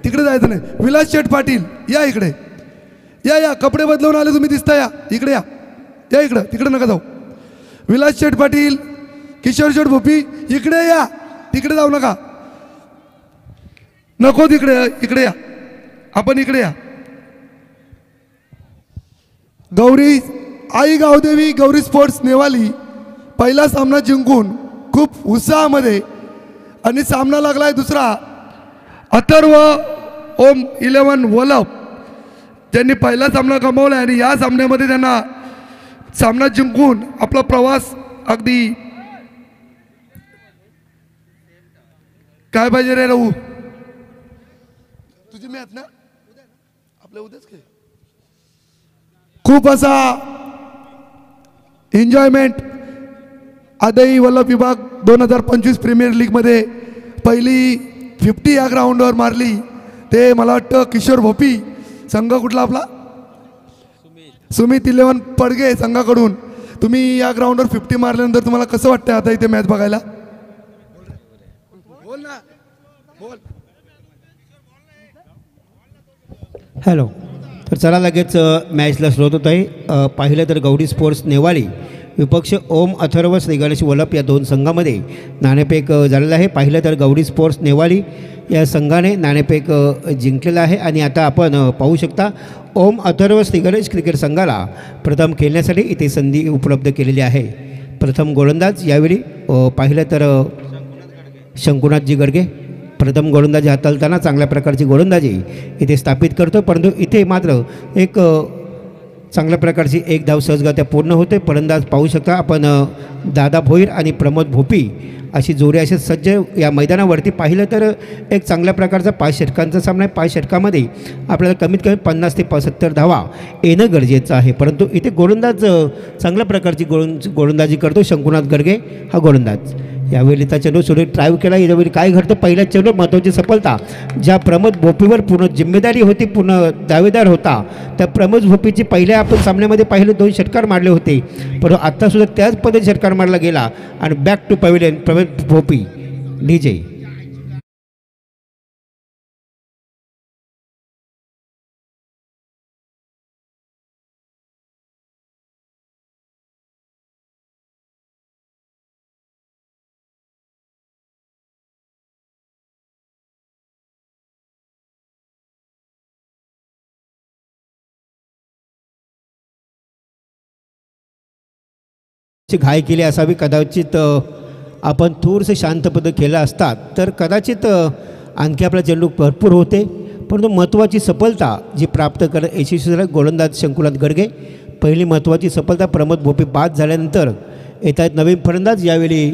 तिकडे जायचं नाही. विलास शेठ पाटील या इकडे, या कपडे बदलवून आले तुम्ही, दिसता, या इकडे, या इकडं, तिकडे नका जाऊ. विलास शेठ पाटील, किशोर शेठ भोपी इकडे या, तिकडे जाऊ नका, नको तिकडे, इकडे या, आपण इकडे या. गौरी आई गावदेवी गौरी स्पोर्ट्स नेवाली पहिला सामना जिंकून खूप उत्साहामध्ये, आणि सामना लागलाय दुसरा अथर्व ओम 11 वलप, ज्यांनी पहिला सामना गमावला आणि या सामन्यामध्ये त्यांना सामना जिंकून आपला प्रवास अगदी. काय पाहिजे रे राहू, तुझी मॅच ना आपल्या उद्याच काय, खूप असा एन्जॉयमेंट. आदई वल्लभ विभाग 2025 प्रीमियर लीगमध्ये पहिली 50 या ग्राउंडवर मारली. ते मला वाटतं किशोर भोपी संघ कुठला आपला, सुमित 11 पडगे संघाकडून. तुम्ही या ग्राउंडवर 50 मारल्यानंतर तुम्हाला कसं वाटतं आता इथे मॅच बघायला? बोल ना, बोल. हॅलो. तर चला लगेच मॅचला सुरुवात होत आहे. पाहिलं तर गौरी स्पोर्ट्स नेवाली विपक्ष ओम अथर्व श्री गणेश वलप या दोन संघामध्ये नाणेफेक झालेलं आहे. पाहिलं तर गौरी स्पोर्ट्स नेवाली या संघाने नाणेफेक जिंकलेला आहे. आणि आता आपण पाहू शकता ओम अथर्व श्री गणेश क्रिकेट संघाला प्रथम खेळण्यासाठी इथे संधी उपलब्ध केलेली आहे. प्रथम गोलंदाज यावेळी पाहिलं तर शंकुनाथजी गडगे प्रथम गोलंदाजी हाताळताना चांगल्या प्रकारची गोलंदाजी इथे स्थापित करतो, परंतु इथे मात्र एक चांगल्या प्रकारची एक धाव सहजगत्या पूर्ण होते. फलंदाज पाहू शकता आपण दादा भोईर आणि प्रमोद भोपी अशी जोडी असे सज्ज या मैदानावरती. पाहिलं तर एक चांगल्या प्रकारचा 5 षटकांचा सामना आहे. 5 षटकामध्ये आपल्याला कमीत कमी 50 ते 75 धावा येणं गरजेचं आहे, परंतु इथे गोलंदाज चांगल्या प्रकारची गोलंदाजी करतो शंकुनाथ गडगे हा गोलंदाज. यावेळी त्या चेंडू सोडून ड्राईव्ह केला. यावेळी काय घडतं, पहिल्या चेंडू महत्त्वाची सफलता ज्या प्रमोद भोपीवर पूर्ण जिम्मेदारी होती, पूर्ण दावेदार होता, त्या प्रमोद भोपीची पहिल्या आपण सामन्यामध्ये पाहिले 2 षटकार मारले होते, परंतु आत्तासुद्धा त्याच पद्धतीने षटकार मारला गेला आणि back to pavilion Pramod Bhopi डीजे. घाई केली असावी, कदाचित आपण थोडंसं शांतपणे खेळलं असतात तर कदाचित आणखी आपला चेंडू भरपूर होते, परंतु महत्त्वाची सफलता जी प्राप्त करत यशस्वी झाला गोलंदाज शंकुनाथ गडगे. पहिली महत्त्वाची सफलता. प्रमोद भोपी बाद झाल्यानंतर येत आहेत नवीन फलंदाज. यावेळी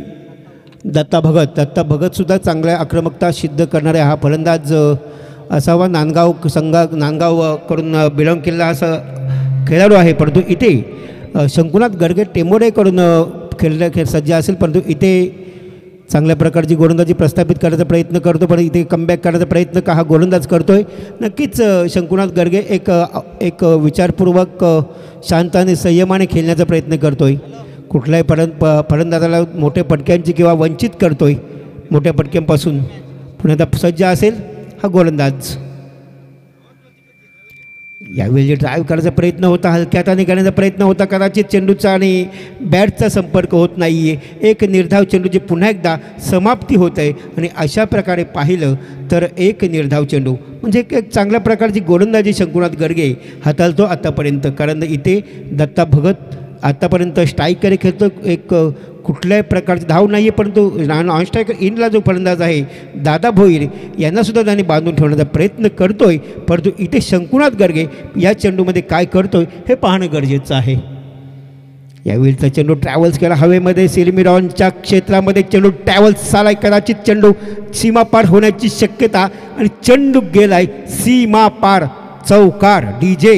दत्ता भगतसुद्धा चांगल्या आक्रमकता सिद्ध करणारे हा फलंदाज असावा. नांदगावकडून बिलॉंग केलेला असा खेळाडू आहे, परंतु इथे शंकुनाथ गडगे टेंबोडेकडून सज्ज असेल, परंतु इथे चांगल्या प्रकारची गोलंदाजी प्रस्थापित करण्याचा प्रयत्न करतो, पण इथे कमबॅक करण्याचा प्रयत्न हा गोलंदाज करतो आहे. नक्कीच शंकुनाथ गडगे एक विचारपूर्वक शांत आणि संयमाने खेळण्याचा प्रयत्न करतो आहे. कुठल्याही फलंदाजाला मोठ्या पटक्यांची किंवा वंचित करतो आहे मोठ्या पटक्यांपासून. पण आता सज्ज असेल हा गोलंदाज. यावेळी ड्राईव्ह करण्याचा प्रयत्न होता, हलक्या हाताने करण्याचा प्रयत्न होता, कदाचित चेंडूचा आणि बॅटचा संपर्क होत नाही आहे. एक निर्धाव चेंडूची पुन्हा एकदा समाप्ती होत आहे आणि अशा प्रकारे पाहिलं तर एक निर्धाव चेंडू म्हणजे एक चांगल्या प्रकारची गोलंदाजी शंकुनाथ गडगे हाताळतो आत्तापर्यंत. कारण इथे दत्ता भगत आत्तापर्यंत स्ट्राईककडे खेळतो, एक कुठल्याही प्रकारची धाव नाही आहे, परंतु नॉन स्ट्रायकर इनला जो फलंदाज आहे दादा भोईर यांनासुद्धा त्यांनी बांधून ठेवण्याचा प्रयत्न करतो आहे, परंतु इथे शंकुनाथ गडगे या चेंडूमध्ये काय करतो आहे हे पाहणं गरजेचं आहे. यावेळीचा चेंडू ट्रॅव्हल्स केला हवेमध्ये, सेलिमिरॉनच्या क्षेत्रामध्ये चेंडू ट्रॅव्हल्स आलाय, कदाचित चेंडू सीमा पार होण्याची शक्यता आणि चेंडू गेलाय सीमा पार. चौकार डीजे.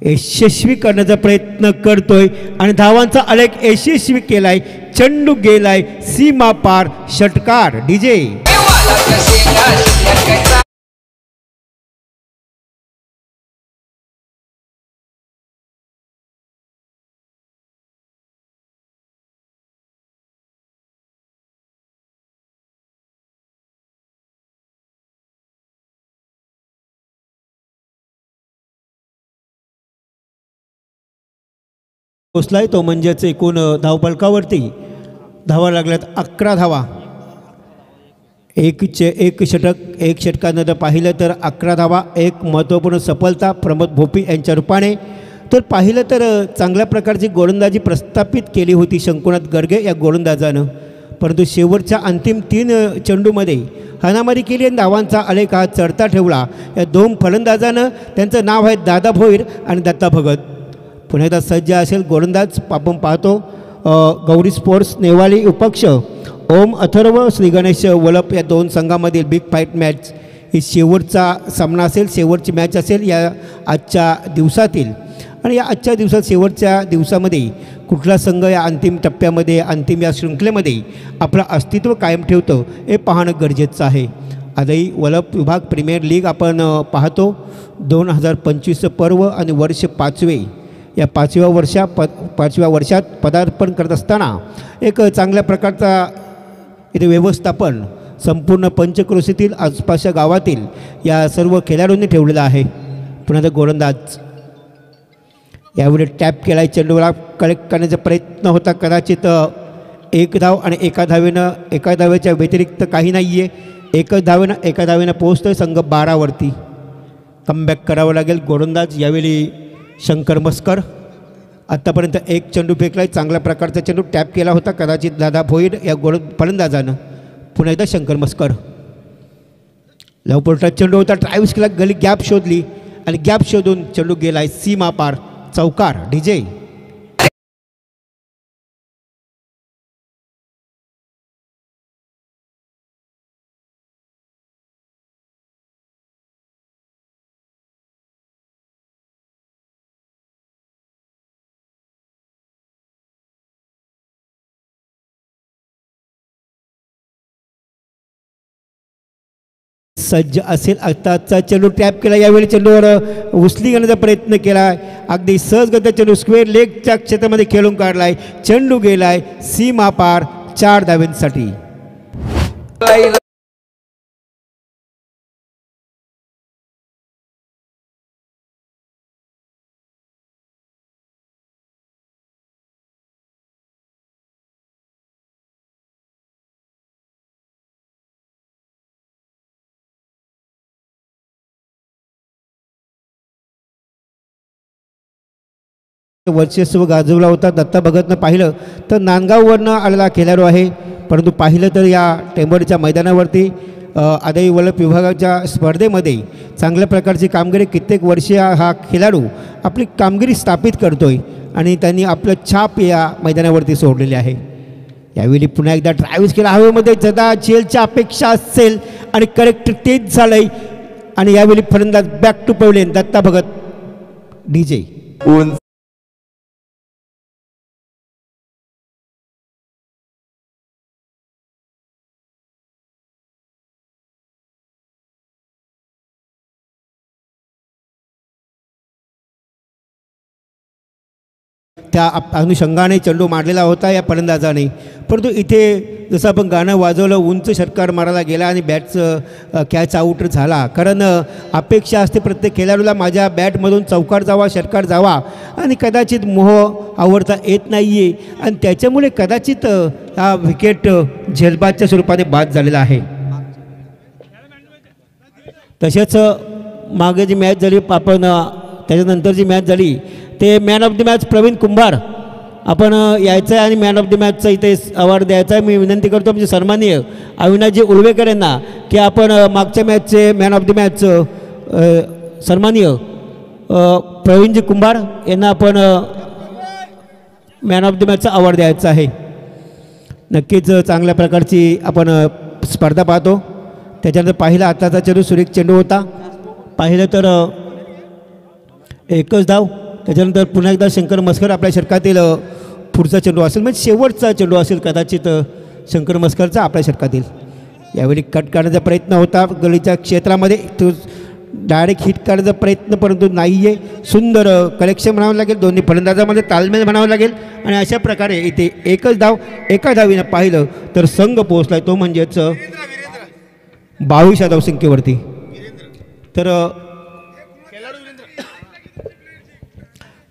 यशस्वी करण्याचा प्रयत्न करतोय आणि धावांचा आलेख यशस्वी केलाय. चेंडू गेलाय सीमा पार. षटकार डीजे. पोचलाय तो म्हणजेच एकूण धावफलकावरती धावा लागल्यात 11 धावा. एक षटकानंतर पाहिलं तर 11 धावा. एक महत्त्वपूर्ण सफलता प्रमोद भोपी यांच्या रूपाने. तर पाहिलं तर चांगल्या प्रकारची गोलंदाजी प्रस्थापित केली होती शंकुनाथ गर्गे या गोलंदाजानं, परंतु शेवटच्या अंतिम 3 चेंडूमध्ये हाणामारी केली आणि धावांचा आलेख हा चढता ठेवला. या 2 फलंदाजानं, त्यांचं नाव आहे दादा भोईर आणि दत्ता भगत. पुन्हा एकदा सज्ज असेल गोलंदाज आपण पाहतो. गौरी स्पोर्ट्स नेवाली विपक्ष ओम अथर्व श्री गणेश वलप या 2 संघामधील बिग फाईट मॅच ही शेवटचा सामना असेल, शेवटची मॅच असेल या आजच्या दिवसातील. आणि या आजच्या दिवसात शेवटच्या दिवसामध्ये कुठला संघ या अंतिम टप्प्यामध्ये, अंतिम या शृंखलेमध्ये आपलं अस्तित्व कायम ठेवतं हे पाहणं गरजेचं आहे. आजही वलप विभाग प्रीमियर लीग आपण पाहतो. 2025 पर्व आणि वर्ष 5वे. या 5व्या वर्षात पदार्पण करत असताना एक चांगल्या प्रकारचा इथे व्यवस्थापन संपूर्ण पंचक्रोशीतील आसपासच्या गावातील या सर्व खेळाडूंनी ठेवलेलं आहे. पुन्हा गोलंदाज यावेळी टॅप केला. चेंडूला कलेक्ट करण्याचा प्रयत्न होता. कदाचित 1 धाव आणि एका धावेच्या व्यतिरिक्त काही नाही आहे. एका धावेनं पोहोचतोय संघ 12वरती. कमबॅक करावं लागेल. गोलंदाज यावेळी शंकर मस्कर. आत्तापर्यंत 1 चेंडू फेकलाय. चांगल्या प्रकारचा चेंडू टॅप केला होता कदाचित दादा भोईर या फलंदाजानं. पुन्हा एकदा शंकर मस्कर. लवपोर्टात चेंडू होता. ट्रायव्स केला. गली गॅप शोधली आणि गॅप शोधून चेंडू गेलाय सीमा पार. चौकार डीजे. सज्ज असेल. आत्ताचा चेंडू टॅप केला. यावेळी चेंडूवर उचली घेण्याचा प्रयत्न केला. अगदी सहजगत्या चेंडू स्क्वेअर लेगच्या क्षेत्रामध्ये खेळून काढलाय. चेंडू गेलाय सीमा पार 4 धावांसाठी. वर्चस्व गाजवला होता. दत्ता भगतनं पाहिलं तर नांदगाववरनं आलेला खेळाडू आहे, परंतु पाहिलं तर या टेंभोर्णीच्या मैदानावरती आदाई वलप विभागाच्या स्पर्धेमध्ये चांगल्या प्रकारची कामगिरी कित्येक वर्षे हा खेळाडू आपली कामगिरी स्थापित करतोय आणि त्यांनी आपलं छाप या मैदानावरती सोडलेली आहे. यावेळी पुन्हा एकदा ट्रायव्स केला. हवेमध्ये जदा चेलच्या अपेक्षा असेल आणि करेक्ट तेच झालंय. आणि यावेळी फलंदाज back to pavilion Datta Bhagat डीजे. त्या अनुषंगाने चेंडू मारलेला होता या फलंदाजाने, परंतु इथे जसं आपण गाणं वाजवलं उंच षटकार मारायला गेला आणि बॅटचं कॅच आऊट झाला. कारण अपेक्षा असते प्रत्येक खेळाडूला माझ्या बॅटमधून चौकार जावा, षटकार जावा आणि कदाचित मोह आवडता येत नाही आहे आणि त्याच्यामुळे कदाचित हा विकेट झेलबादच्या स्वरूपाने बाद झालेला आहे. तसेच मागे जी मॅच झाली आपण त्याच्यानंतर जी मॅच झाली ते man of the match Pravin Kumbhar आपण यायचं आहे आणि मॅन ऑफ द मॅचचा इथे अवॉर्ड द्यायचा आहे. मी विनंती करतो म्हणजे सन्माननीय अविनाशजी उळवेकर यांना की आपण मागच्या मॅचचे मॅन ऑफ द मॅच सन्माननीय प्रवीणजी कुंभार यांना आपण मॅन ऑफ द मॅचचा अवॉर्ड द्यायचा आहे. नक्कीच चांगल्या प्रकारची आपण स्पर्धा पाहतो. त्याच्यानंतर पाहिला आताचा चेंडू सुरेख चेंडू होता. पाहिलं तर एकच धाव त्याच्यानंतर पुन्हा एकदा शंकर मस्कर आपल्या षटकातील पुढचा चेंडू असेल, म्हणजे शेवटचा चेंडू असेल कदाचित शंकर मस्करचा आपल्या षटकातील. यावेळी कट करण्याचा प्रयत्न होता गलीच्या क्षेत्रामध्ये, तो डायरेक्ट हिट करण्याचा प्रयत्न परंतु नाही आहे. सुंदर कलेक्शन म्हणावं लागेल, दोन्ही फलंदाजामध्ये तालमेल म्हणावं लागेल. आणि अशा प्रकारे इथे एकच धाव एका धावीनं पाहिलं तर संघ पोहोचला आहे, तो म्हणजेच 22 धावसंख्येवरती. तर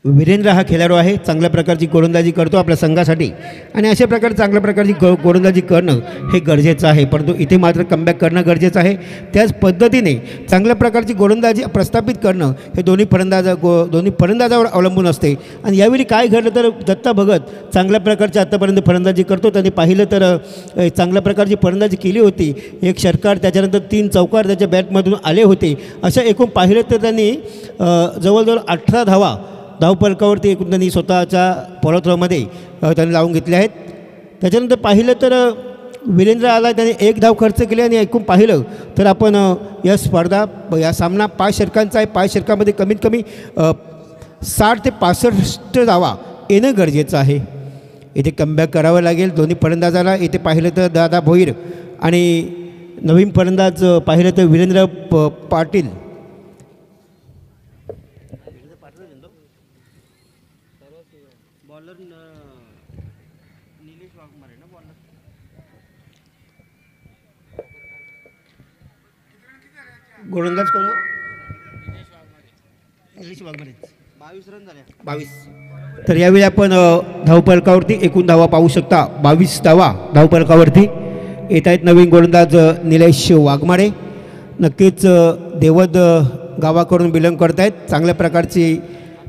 वीरेंद्र हा खेळाडू आहे, चांगल्या प्रकारची गोलंदाजी करतो आपल्या संघासाठी. आणि अशा प्रकारे चांगल्या प्रकारची गोलंदाजी करणं हे गरजेचं आहे, परंतु इथे मात्र कमबॅक करणं गरजेचं आहे. त्याच पद्धतीने चांगल्या प्रकारची गोलंदाजी प्रस्थापित करणं हे दोन्ही फलंदाजावर अवलंबून असते. आणि यावेळी काय घडलं तर दत्ता भगत चांगल्या प्रकारची आत्तापर्यंत फलंदाजी करतो. त्यांनी पाहिलं तर चांगल्या प्रकारची फलंदाजी केली होती, एक षटकार त्याच्यानंतर 3 चौकार त्याच्या बॅटमधून आले होते. असं एकूण पाहिलं तर त्यांनी जवळजवळ 18 धावा धावफलकावरती एकूण त्यांनी स्वतःच्या पॉलोथ्रोमध्ये त्यांनी लावून घेतले आहेत. त्याच्यानंतर पाहिलं तर वीरेंद्र आला, त्याने 1 धाव खर्च केली. आणि एकूण पाहिलं तर आपण या स्पर्धा या सामना 5 षटकांचा आहे. 5 षटकामध्ये कमीत कमी 60 ते 65 धावा येणं गरजेचं आहे. इथे कमबॅक करावं लागेल दोन्ही फलंदाजाला. इथे पाहिलं तर दादा भोईर आणि नवीन फलंदाज पाहिलं तर वीरेंद्र पाटील. गोलंदाज कोण? निलेश वाघमारे. 22 रन झाले. 22. तर यावेळी आपण धावफलकावरती एकूण धावा पाहू शकता. 22 धावा धावफलकावरती येत आहेत. नवीन गोलंदाज निलेश वाघमारे. नक्कीच देवद गावाकडून बिलॉंग करत आहेत. चांगल्या प्रकारची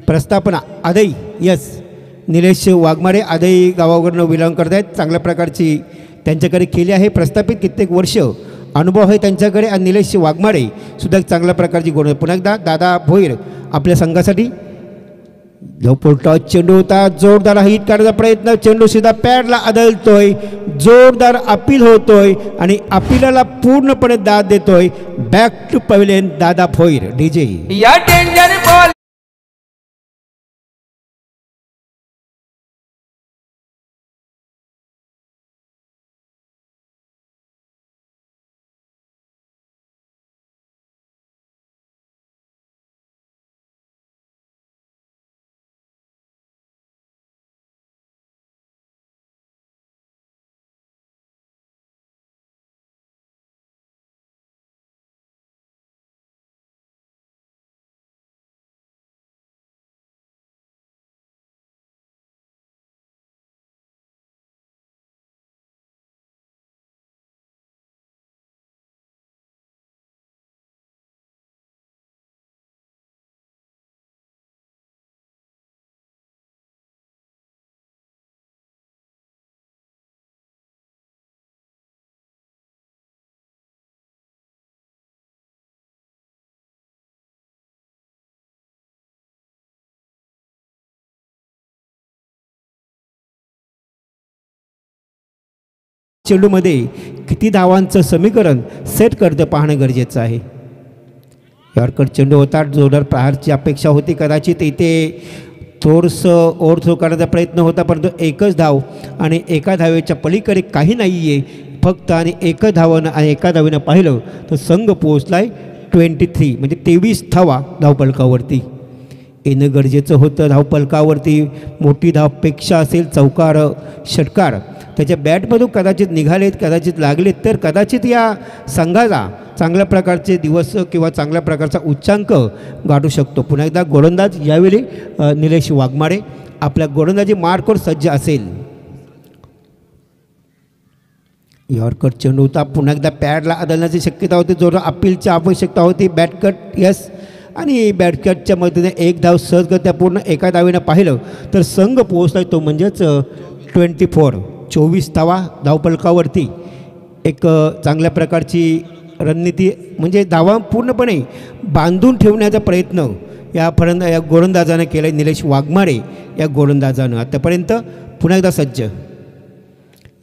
प्रस्थापना आदई यस निलेश वाघमारे आदई गावाकडून बिलॉंग करत आहेत. चांगल्या प्रकारची त्यांच्याकडे केली आहे. प्रस्थापित कित्येक वर्ष अनुभव आहे त्यांच्याकडे. आणि निलेश वाघमारे सुद्धा चांगल्या प्रकारची गोलंदाज. पुन्हा एकदा दादा भोईर आपल्या संघासाठी. झोपोटा चेंडू होता, जोरदार हिट काढण्याचा प्रयत्न, चेंडू सीधा पॅडला आदळतोय, जोरदार अपील होतोय आणि अपिलाला पूर्णपणे दाद देतोय बॅक टू पवेलियन दादा भोईर. डीजे या डेंजर बॉल चेंडूमध्ये किती धावांचं समीकरण सेट करतं पाहणं गरजेचं आहे. यॉर्कर चेंडू होता, जोरदार प्रहारची अपेक्षा होती. कदाचित इथे थोडंसं ओव्हरथ्रो करण्याचा प्रयत्न होता, परंतु एकच धाव आणि एका धावेच्या पलीकडे काही नाही आहे. फक्त आणि एकच धावानं आणि एका धावेनं पाहिलं तर संघ पोहोचला आहे 23 म्हणजे 23 धावा धावफलकावरती. येणं गरजेचं होतं धावफलकावरती. मोठी धावपेक्षा असेल, चौकार षटकार त्याच्या बॅटमधून कदाचित निघालेत, कदाचित लागलेत, तर कदाचित या संघाला चांगल्या प्रकारचे दिवस किंवा चांगल्या प्रकारचा उच्चांक गाठू शकतो. पुन्हा एकदा गोलंदाज यावेळी निलेश वाघमारे आपल्या गोलंदाजी मार्कवर सज्ज असेल. यॉर्कर चेंडू होता, पुन्हा एकदा पॅडला आदळण्याची शक्यता होती, जोर अपीलची आवश्यकता होती. बॅटकट यस आणि बॅटकटच्या मदतीने 1 धाव सहजगत्या पूर्ण एका धावेनं पाहिलं तर संघ पोहोचला तो म्हणजेच 24 धावा धावफलकावरती. एक चांगल्या प्रकारची रणनीती म्हणजे धावा पूर्णपणे बांधून ठेवण्याचा प्रयत्न या गोलंदाजानं केला आहे निलेश वाघमारे या गोलंदाजानं आतापर्यंत. पुन्हा एकदा सज्ज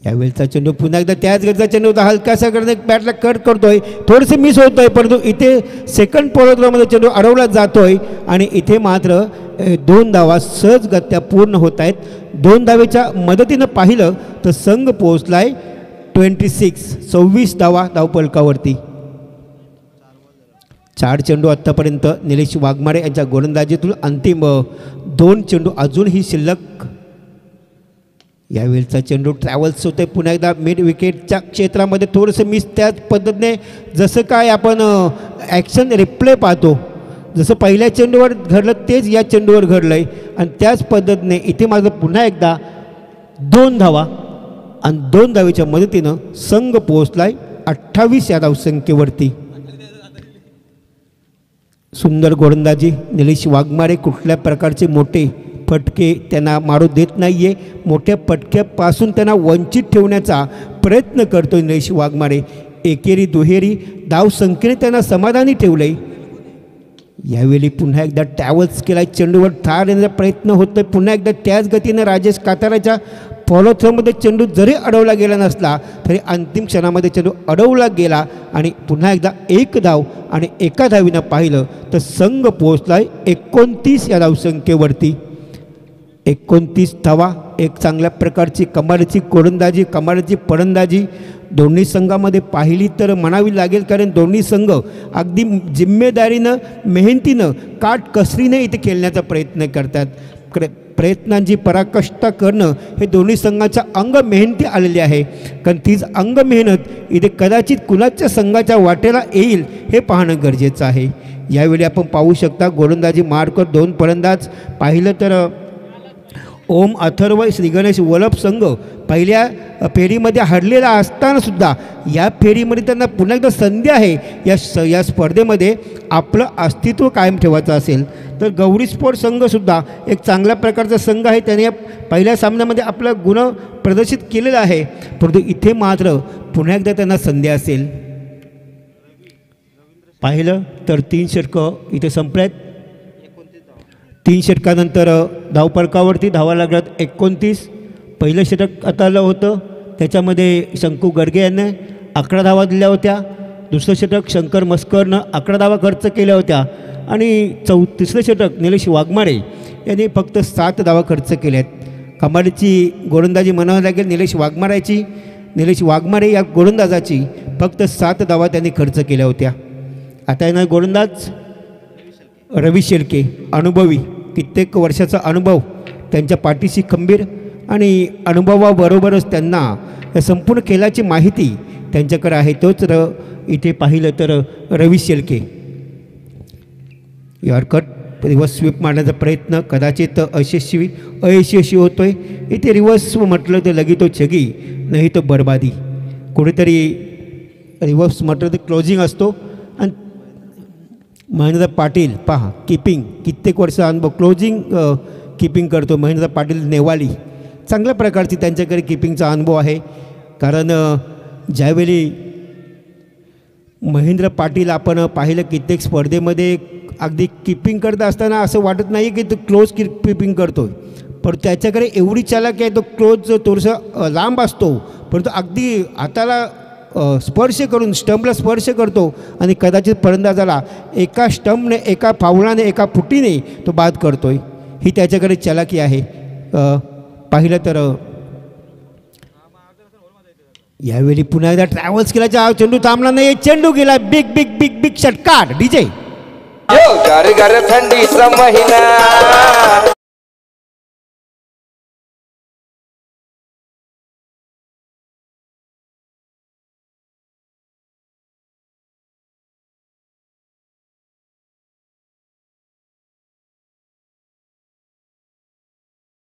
यावेळेचा चेंडू पुन्हा एकदा त्याच गतीचा चेंडू होता, हलकासा करणे बॅटला कट करतोय, थोडंसं मिस होतोय, परंतु इथे सेकंड पोलोद्रामध्ये चेंडू अडवला जातोय आणि इथे मात्र 2 धावा सहजगत्या पूर्ण होत आहेत. 2 धावेच्या मदतीनं पाहिलं तर संघ पोहोचलाय 26 धावा धावफलकावरती. 4 चेंडू आत्तापर्यंत निलेश वाघमारे यांच्या गोलंदाजीतून अंतिम 2 चेंडू अजूनही शिल्लक. यावेळचा चेंडू ट्रॅव्हल्स होते पुन्हा एकदा मिड विकेटच्या क्षेत्रामध्ये थोडंसं मिस. त्याच पद्धतीने जसं काय आपण ॲक्शन रिप्ले पाहतो, जसं पहिल्या चेंडूवर घडलं तेच या चेंडूवर घडलं आहे आणि त्याच पद्धतीने इथे मात्र पुन्हा एकदा 2 धावा आणि 2 धावेच्या मदतीनं संघ पोहोचलाय 28 या धावसंख्येवरती. सुंदर गोलंदाजी निलेश वाघमारे, कुठल्या प्रकारचे मोठे फटके त्यांना मारू देत नाही आहे, मोठ्या फटक्यापासून त्यांना वंचित ठेवण्याचा प्रयत्न करतो निलेश वाघमारे. एकेरी दुहेरी धावसंख्येने त्यांना समाधानी ठेवलं आहे. यावेळी पुन्हा एकदा ट्रॅव्हल्स केला, चेंडूवर ठार येण्याचा प्रयत्न होतोय. पुन्हा एकदा त्याच गतीनं राजेश काताराच्या फॉलो थ्रोमध्ये चेंडू जरी अडवला गेला नसला तरी अंतिम क्षणामध्ये चेंडू अडवला गेला आणि पुन्हा एकदा 1 धाव आणि 1 धावीनं पाहिलं तर संघ पोहोचलाय 29 या धावसंख्येवरती. 29 धावा, एक चांगल्या प्रकारची कमालीची गोलंदाजी, कमालीची फलंदाजी दोन्ही संघामध्ये पाहिली तर म्हणावी लागेल, कारण दोन्ही संघ अगदी जिम्मेदारीनं, मेहनतीनं, काटकसरीने इथे खेळण्याचा प्रयत्न करतात. प्रयत्नांची पराकाष्ठा करणं हे दोन्ही संघाच्या अंग मेहनती आलेली आहे, कारण तीच अंग मेहनत इथे कदाचित कुणाच्या संघाच्या वाटेला येईल हे पाहणं गरजेचं आहे. यावेळी आपण पाहू शकता गोलंदाजी मार्कर 2 फलंदाज पाहिलं तर ओम अथर्व श्रीगणेश वलप संघ पहिल्या फेरीमध्ये हरलेला असतानासुद्धा या फेरीमध्ये त्यांना पुन्हा एकदा संधी आहे या स्पर्धेमध्ये आपलं अस्तित्व कायम ठेवायचं असेल तर गौरी स्पोर्ट संघसुद्धा एक चांगल्या प्रकारचा संघ आहे. त्याने पहिल्या सामन्यामध्ये आपला गुण प्रदर्शित केलेला आहे, परंतु इथे मात्र पुन्हा एकदा त्यांना संधी असेल. पाहिलं तर 3 षटकं इथे संपल्यात. 3 षटकानंतर धावफलकावरती धावा लागल्यात 29. पहिलं षटक आतालं होतं, त्याच्यामध्ये शंकू गडगे यांनी 11 धावा दिल्या होत्या. दुसरं षटक शंकर मस्करनं 11 धावा खर्च केल्या होत्या आणि तिसरं षटक निलेश वाघमारे यांनी फक्त 7 धावा खर्च केल्यात. कमालीची गोलंदाजी म्हणावं लागेल निलेश वाघमारेची. निलेश वाघमारे या गोलंदाजाची फक्त 7 धावा त्यांनी खर्च केल्या होत्या. आता येणार गोलंदाज रवी शेळके, अनुभवी, कित्येक वर्षाचा अनुभव त्यांच्या पाठीशी खंबीर आणि अनुभवाबरोबरच त्यांना या संपूर्ण खेळाची माहिती त्यांच्याकडे आहे. तोच इथे पाहिलं तर रवी शेळके. यॉर्कर रिवर्स स्वीप मारण्याचा प्रयत्न कदाचित अयशस्वी होतो आहे. इथे रिवर्स म्हटलं तर लगेच तो छगी, नाही तर बरबादी. कुठेतरी रिवर्स म्हटलं तर क्लोजिंग असतो आणि महेंद्र पाटील पहा किपिंग, कित्येक वर्ष अनुभव, क्लोजिंग किपिंग करतो महेंद्र पाटील नेवाली. चांगल्या प्रकारची त्यांच्याकडे किपिंगचा अनुभव आहे, कारण ज्यावेळी महेंद्र पाटील आपण पाहिलं कित्येक स्पर्धेमध्ये अगदी किपिंग करत असताना असं वाटत नाही की तो क्लोज किपिंग करतो, पण त्याच्याकडे एवढी चालाकी आहे. तो क्लोज थोडंसं लांब असतो, परंतु अगदी हाताला स्पर्श करून स्टंपला स्पर्श करतो आणि कदाचित फलंदाजाला एका स्टंपने, एका फावलाने, एका फुटीने तो बाद करतोय. ही त्याच्याकडे चालाकी आहे. पाहिलं तर यावेळी पुन्हा एकदा ट्रॅव्हल्स केल्याचा चेंडू थांबला नाही, चेंडू गेला. बिग बिग बिग बिग षटकार डीजे. थंडीचा महिना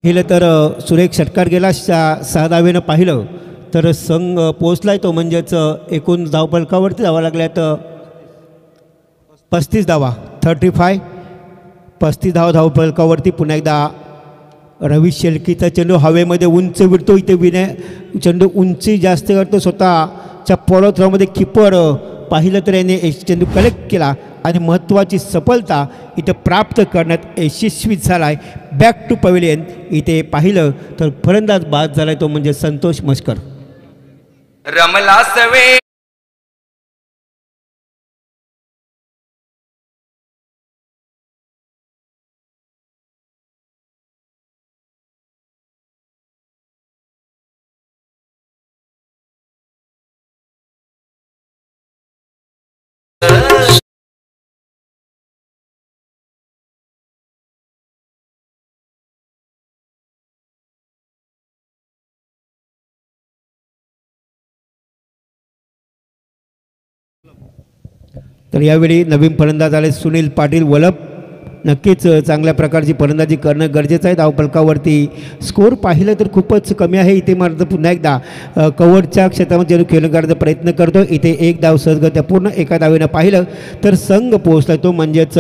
केलं तर सुरेख षटकार गेला. 6 धावेनं पाहिलं तर संघ पोचला आहे तो, म्हणजेच एकूण धावफलकावरती धावा लागल्यात 35 धावा, 35. 35 धावफलकावरती पुन्हा एकदा रवी शेळकेचा चेंडू हवेमध्ये उंच विडतो. इथे चेंडू उंची जास्त करतो. स्वतःच्या फॉलो थ्रोमध्ये किपर पाहिलं तर याने एक चेंडू कलेक्ट केला आणि महत्त्वाची सफलता इथं प्राप्त करण्यात यशस्वी झाला आहे. Back to pavilion. इथे पाहिलं तर फलंदाज बाद झाला आहे तो म्हणजे संतोष मस्कर. रमला सवे तर यावेळी नवीन फलंदाज आले सुनील पाटील वलप. नक्कीच चांगल्या प्रकारची फलंदाजी करणं गरजेचं आहे. धावफलकावरती स्कोअर पाहिलं तर खूपच कमी आहे. इथे मात्र पुन्हा एकदा कव्हरच्या क्षेत्रामध्ये चेंडू खेळून करण्याचा प्रयत्न करतो. इथे एक धाव सहजगत्या पूर्ण एका धावेनं पाहिलं तर संघ पोहोचला तो म्हणजेच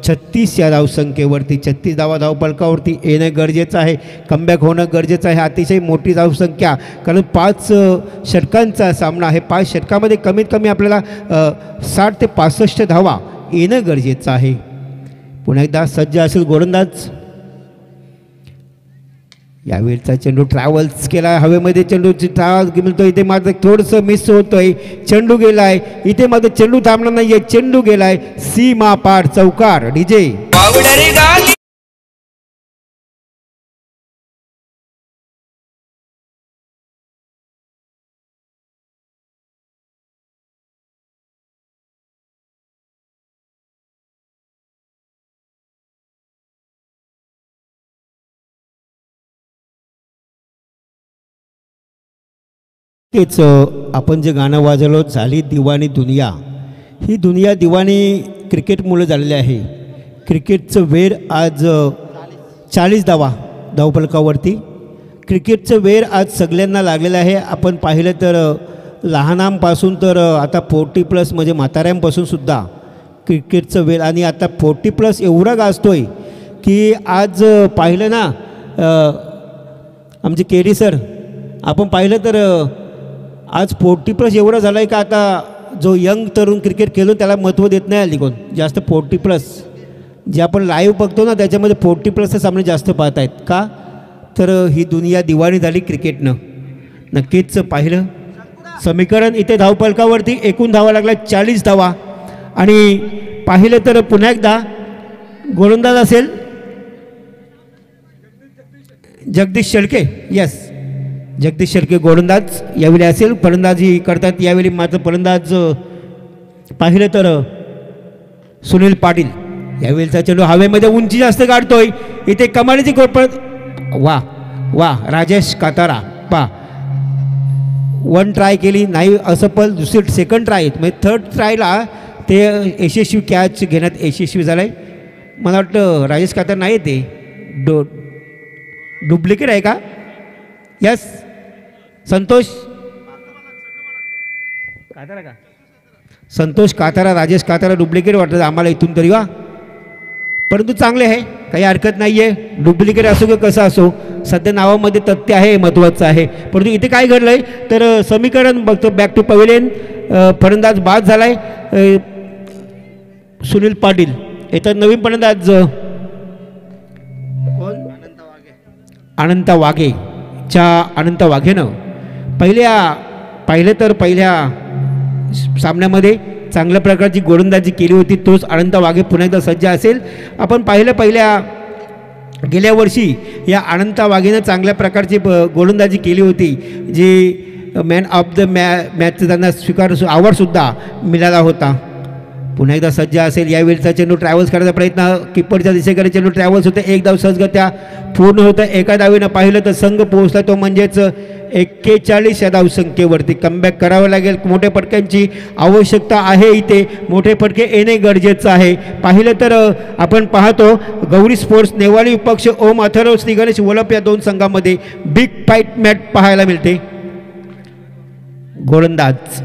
36 या धावसंख्येवरती. 36 धावा धावफलकावरती येणं गरजेचं आहे. कमबॅक होणं गरजेचं आहे. अतिशय मोठी धावसंख्या, कारण 5 षटकांचा सामना आहे. 5 षटकामध्ये कमीत कमी आपल्याला 60 ते 65 धावा येणं गरजेचं आहे. पुन्हा एकदा सज्ज असेल गोलंदाज. यावेळचा चेंडू ट्रॅव्हल्स केला हवेमध्ये. चेंडूची ट्रॅव्हल्स मिळतो. इथे मात्र थोडंसं मिस होतोय. चेंडू गेलाय. इथे मात्र चेंडू थांबणार नाहीये. चेंडू गेलाय सीमा पार चौकार. डीजे पावडरी गाली तेच आपण जे गाणं वाजवलं झाली दिवाणी दुनिया. ही दुनिया दिवाणी क्रिकेटमुळे झालेली आहे. क्रिकेटचं वेर आज 40 धावा धावफलकावरती. क्रिकेटचं वेर आज सगळ्यांना लागलेलं आहे. आपण पाहिलं तर लहानांपासून तर आता 40+ म्हणजे म्हाताऱ्यांपासूनसुद्धा क्रिकेटचं वेर. आणि आता 40+ एवढा गाजतोय की आज पाहिलं ना आमचे केडी सर, आपण पाहिलं तर आज 40+ एवढं झालं आहे का आता जो यंग तरुण क्रिकेट खेळून त्याला महत्त्व देत नाही आली कोण जास्त. 40+ जे आपण लाईव्ह बघतो ना त्याच्यामध्ये 40+ सामने जास्त पाहत आहेत. का तर ही दुनिया दिवाणी झाली क्रिकेटनं. नक्कीच पाहिलं समीकरण इथे धावफलकावरती एकूण धावा लागल्या 40 धावा. आणि पाहिलं तर पुन्हा एकदा गोलंदाज असेल जगदीश शेळके. यस, जगदीश शेळके गोलंदाज यावेळी असेल. फलंदाजी करतात यावेळी मात्र फलंदाज पाहिलं तर सुनील पाटील. यावेळीचा चेंडू हवेमध्ये उंची जास्त काढतोय. इथे कमालीची गोलपळ. वा वा राजेश कातारा पा 1 ट्राय केली नाही असफल. दुसरी सेकंड ट्राय म्हणजे 3rd ट्रायला ते यशस्वी कॅच घेण्यात यशस्वी झालं आहे. मला वाटतं राजेश कातार नाही ते डुप्लिकेट आहे का. यस, संतोष कातारा का संतोष कातारा राजेश कातारा डुप्लिकेट वाटतं आम्हाला इथून तरी. वा, परंतु चांगले आहे, काही हरकत नाही आहे. डुप्लिकेट असो किंवा कसं असो सध्या नावामध्ये तथ्य आहे, महत्त्वाचं आहे. परंतु इथे काय घडलं आहे तर समीकरण बघतो बॅक टू पवेलियन. फलंदाज बाद झाला आहे सुनील पाटील. इथं नवीन फलंदाज कोण अनंत वाघेच्या अनंत वाघेनं पहिल्या सामन्यामध्ये चांगल्या प्रकारची गोलंदाजी केली होती. तोच अनंत वाघे पुन्हा एकदा सज्ज असेल. आपण गेल्या वर्षी या अनंत वाघेनं चांगल्या प्रकारची गोलंदाजी केली होती, जी मॅन ऑफ द मॅचचा त्यांना अवॉर्डसुद्धा मिळाला होता. पुन्हा एकदा सज्ज असेल. यावेळीचा चेंडू ट्रॅव्हल्स करायचा प्रयत्न किपरच्या दिशेकडे चेंडू ट्रॅव्हल्स होतं. एक धाव सहजगत्या पूर्ण होतं. एका धावेनं पाहिलं तर संघ पोहोचला तो म्हणजेच 41 या धावसंख्येवरती. कमबॅक करावं लागेल. मोठ्या फटक्यांची आवश्यकता आहे. इथे मोठे फटके येणे गरजेचं आहे. पाहिलं तर आपण पाहतो गौरी स्पोर्ट्स नेवाली विपक्ष ओम अथर्व श्री गणेश वलप या 2 संघामध्ये बिग फाईट मॅच पाहायला मिळते. गोलंदाज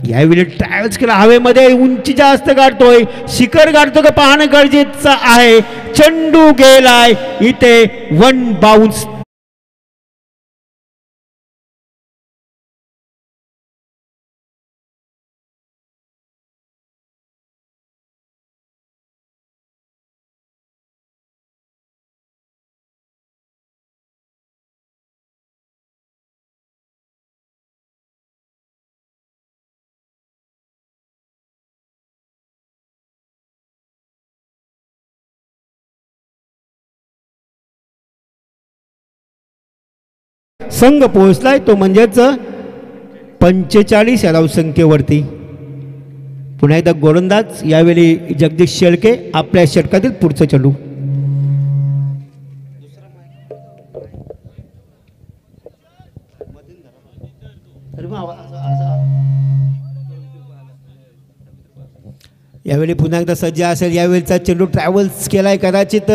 यावेळी ट्रॅव्हल्स केला हवेमध्ये. उंची जास्त गाठतोय. शिखर गाठतो का पाहणं गरजेचं आहे. चेंडू गेलाय. इथे 1 बाउन्स. संघ पोहोचलाय तो म्हणजेच 45 या धावसंख्येवरती. पुन्हा एकदा गोलंदाज यावेळी जगदीश शेळके आपल्या षटकातील पुढचा चेंडू. यावेळी पुन्हा एकदा सज्ज असेल. यावेळीचा चेंडू ट्रॅव्हल्स केलाय. कदाचित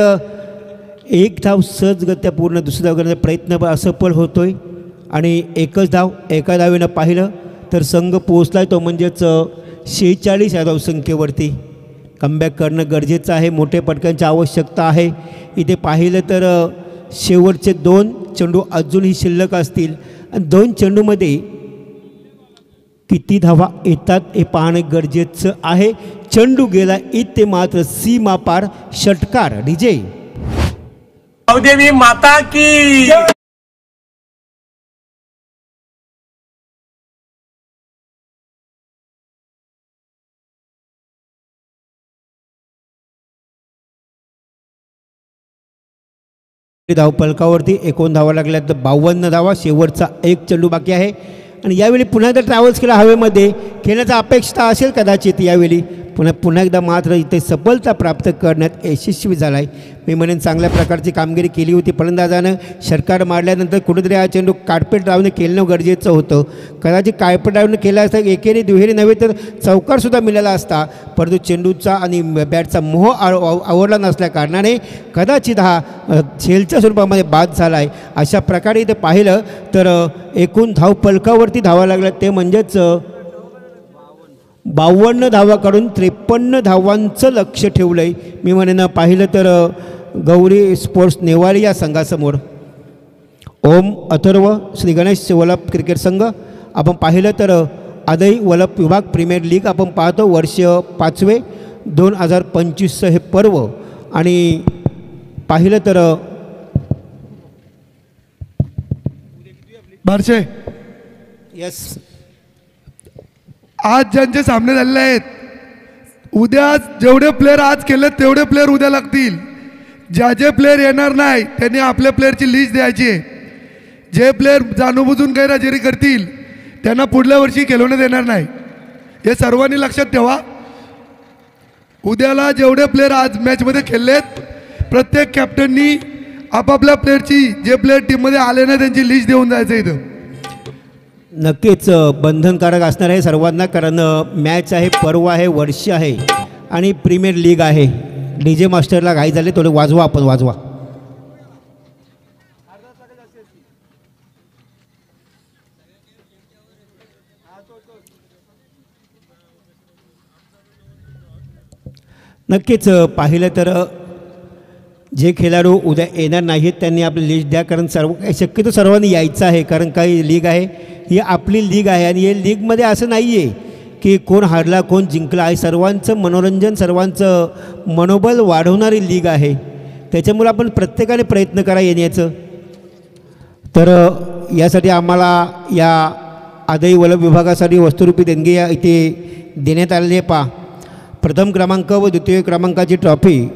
एक धाव सहजगत्या पूर्ण दुसरी धाव करण्याचा प्रयत्न असफल होतोय आणि एकच धाव एका धावेनं पाहिलं तर संघ पोहोचलाय तो म्हणजेच 46 या धावसंख्येवरती. कमबॅक करणं गरजेचं आहे. मोठ्या पटकांची आवश्यकता आहे. इथे पाहिलं तर शेवटचे 2 चेंडू अजूनही शिल्लक असतील आणि 2 चेंडूमध्ये किती धावा येतात हे पाहणं गरजेचं आहे. चेंडू गेला इथे मात्र सीमा पार. षटकार डीजे. देवी माता की धावफलकावरती 19 धावा लागल्या तर 52 धावा. शेवटचा एक चेंडू बाकी आहे आणि यावेळी पुन्हा एकदा ट्रॅव्हल्स केला. हवेमध्ये खेळण्याचा अपेक्षा असेल कदाचित यावेळी. पुन्हा एकदा मात्र इथे सफलता प्राप्त करण्यात यशस्वी झाला आहे. मी म्हणेन चांगल्या प्रकारची कामगिरी केली होती फलंदाजानं. षटकार मारल्यानंतर कुठेतरी हा चेंडू काटपेट डावने खेळणं गरजेचं होतं. कदाचित काटपेट डावने केला असता एकेरी दुहेरी नव्हे तर चौकारसुद्धा मिळाला असता. परंतु चेंडूचा आणि बॅटचा मोह आवडला नसल्या कारणाने कदाचित हा झेलच्या स्वरूपामध्ये बाद झाला आहे. अशा प्रकारे इथे पाहिलं तर एकूण धावफलकावरती धावा लागल्या ते म्हणजेच 52 धावा काढून 53 धावांचं लक्ष ठेवलं आहे. मी म्हणेन पाहिलं तर गौरी स्पोर्ट्स नेवाळी या संघासमोर. ओम अथर्व श्री गणेश वल्लभ क्रिकेट संघ. आपण पाहिलं तर आदई वल्लभ विभाग प्रीमियर लीग आपण पाहतो. वर्ष 5वे 2025 हे पर्व. आणि पाहिलं तर बारशे यस आज ज्यांचे सामने झालेले आहेत उद्या जेवढे प्लेयर आज केले तेवढे प्लेयर उद्या लागतील. ज्या जे प्लेयर येणार नाही त्यांनी आपल्या प्लेयरची लिस्ट द्यायची आहे. जे प्लेयर जाणूनबुजून गैरहजेरी करतील त्यांना पुढल्या वर्षी खेळवण्यात येणार नाही. हे सर्वांनी लक्षात ठेवा. उद्याला जेवढे प्लेयर आज मॅचमध्ये खेळलेत प्रत्येक कॅप्टननी आपापल्या प्लेयरची जे प्लेयर टीममध्ये आले नाही त्यांची लिस्ट देऊन जायचं इथं. नक्कीच बंधनकारक असणार आहे सर्वांना. कारण मॅच आहे, पर्व आहे, वर्ष आहे आणि प्रीमियर लीग आहे. डी जे मास्टरला घाई झाले थोडे वाजवा. आपण वाजवा. नक्कीच पाहिलं तर जे खेळाडू उद्या येणार नाहीत त्यांनी आपली लिस्ट द्या. कारण शक्यतो सर्वांनी यायचं आहे. कारण काही लीग आहे, ही आपली लीग आहे आणि या लीगमध्ये असं नाही आहे की कोण हारला कोण जिंकला आहे. सर्वांचं मनोरंजन, सर्वांचं मनोबल वाढवणारी लीग आहे. त्याच्यामुळे आपण प्रत्येकाने प्रयत्न करा येण्याचं. तर यासाठी आम्हाला या आदई वल्लभ विभागासाठी वस्तुरूपी देणगी इथे देण्यात आलेली आहे. प्रथम क्रमांक व द्वितीय क्रमांकाची ट्रॉफी